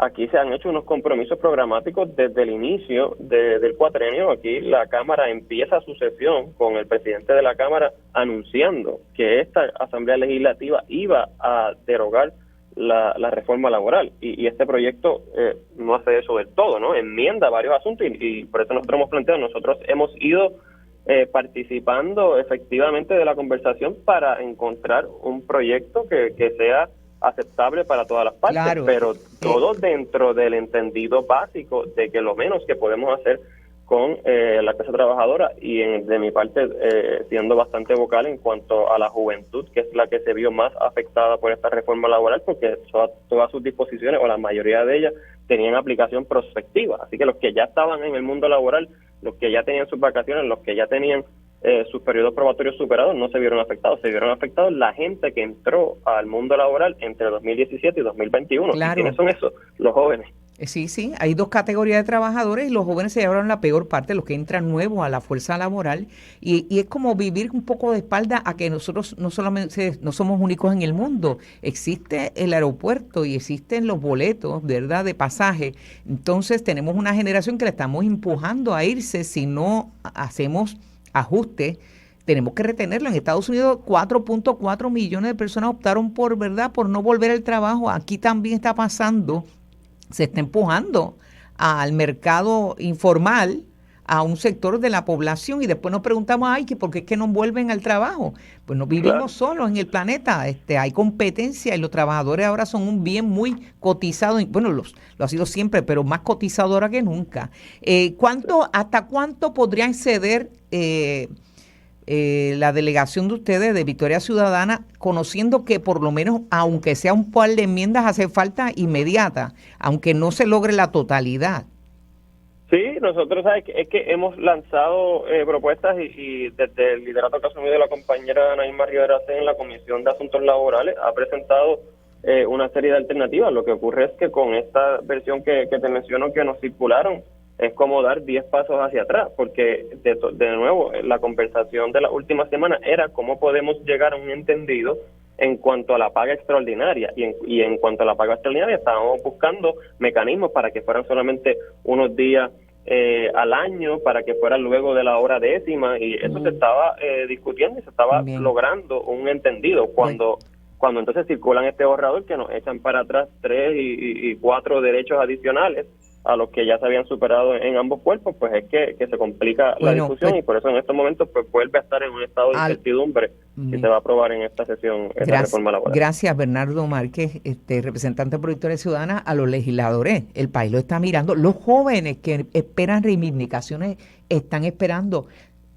aquí se han hecho unos compromisos programáticos desde el inicio del cuatrenio. Aquí la Cámara empieza su sesión con el presidente de la Cámara anunciando que esta Asamblea Legislativa iba a derogar la reforma laboral, y este proyecto no hace eso del todo, ¿no? Enmienda varios asuntos, y por eso nosotros hemos planteado, nosotros hemos ido participando efectivamente de la conversación para encontrar un proyecto que sea aceptable para todas las partes, claro, pero todo dentro del entendido básico de que lo menos que podemos hacer con la clase trabajadora, y de mi parte siendo bastante vocal en cuanto a la juventud, que es la que se vio más afectada por esta reforma laboral, porque todas sus disposiciones, o la mayoría de ellas, tenían aplicación prospectiva. Así que los que ya estaban en el mundo laboral, los que ya tenían sus vacaciones, los que ya tenían sus periodos probatorios superados, no se vieron afectados. Se vieron afectados la gente que entró al mundo laboral entre 2017 y 2021. Claro. ¿Y quiénes son esos? Los jóvenes. Sí, hay dos categorías de trabajadores, y los jóvenes se llevaron la peor parte, los que entran nuevos a la fuerza laboral, y es como vivir un poco de espalda a que nosotros no solamente no somos únicos en el mundo, existe el aeropuerto y existen los boletos, ¿verdad?, de pasaje. Entonces tenemos una generación que la estamos empujando a irse si no hacemos ajustes. Tenemos que retenerlo. En Estados Unidos 4.4 millones de personas optaron por no volver al trabajo. Aquí también está pasando. Se está empujando al mercado informal, a un sector de la población, y después nos preguntamos, ¿por qué es que no vuelven al trabajo? Pues no vivimos solos en el planeta, hay competencia, y los trabajadores ahora son un bien muy cotizado, bueno, lo ha sido siempre, pero más cotizado ahora que nunca. ¿Hasta cuánto podrían ceder la delegación de ustedes de Victoria Ciudadana, conociendo que por lo menos, aunque sea un par de enmiendas, hace falta inmediata, aunque no se logre la totalidad? Sí, nosotros es que hemos lanzado propuestas, y desde el liderato que ha asumido la compañera Ana Irma Rivera en la Comisión de Asuntos Laborales ha presentado una serie de alternativas. Lo que ocurre es que con esta versión que te menciono que nos circularon, es como dar 10 pasos hacia atrás, porque de nuevo la conversación de la última semana era cómo podemos llegar a un entendido en cuanto a la paga extraordinaria, y en cuanto a la paga extraordinaria estábamos buscando mecanismos para que fueran solamente unos días al año, para que fuera luego de la hora décima, y eso se estaba discutiendo y se estaba logrando un entendido. Cuando entonces circulan este borrador que nos echan para atrás 3 y 4 derechos adicionales a los que ya se habían superado en ambos cuerpos, pues es que se complica la discusión, y por eso en estos momentos pues vuelve a estar en un estado de incertidumbre si se va a aprobar en esta sesión esta reforma laboral. Gracias, Bernardo Márquez, representante por Victoria Ciudadana. A los legisladores, el país lo está mirando, los jóvenes que esperan reivindicaciones están esperando.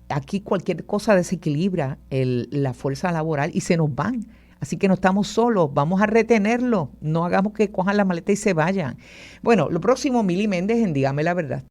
Aquí cualquier cosa desequilibra la fuerza laboral y se nos van. Así que no estamos solos, vamos a retenerlo, no hagamos que cojan la maleta y se vayan. Bueno, lo próximo, Mili Méndez en Dígame la Verdad.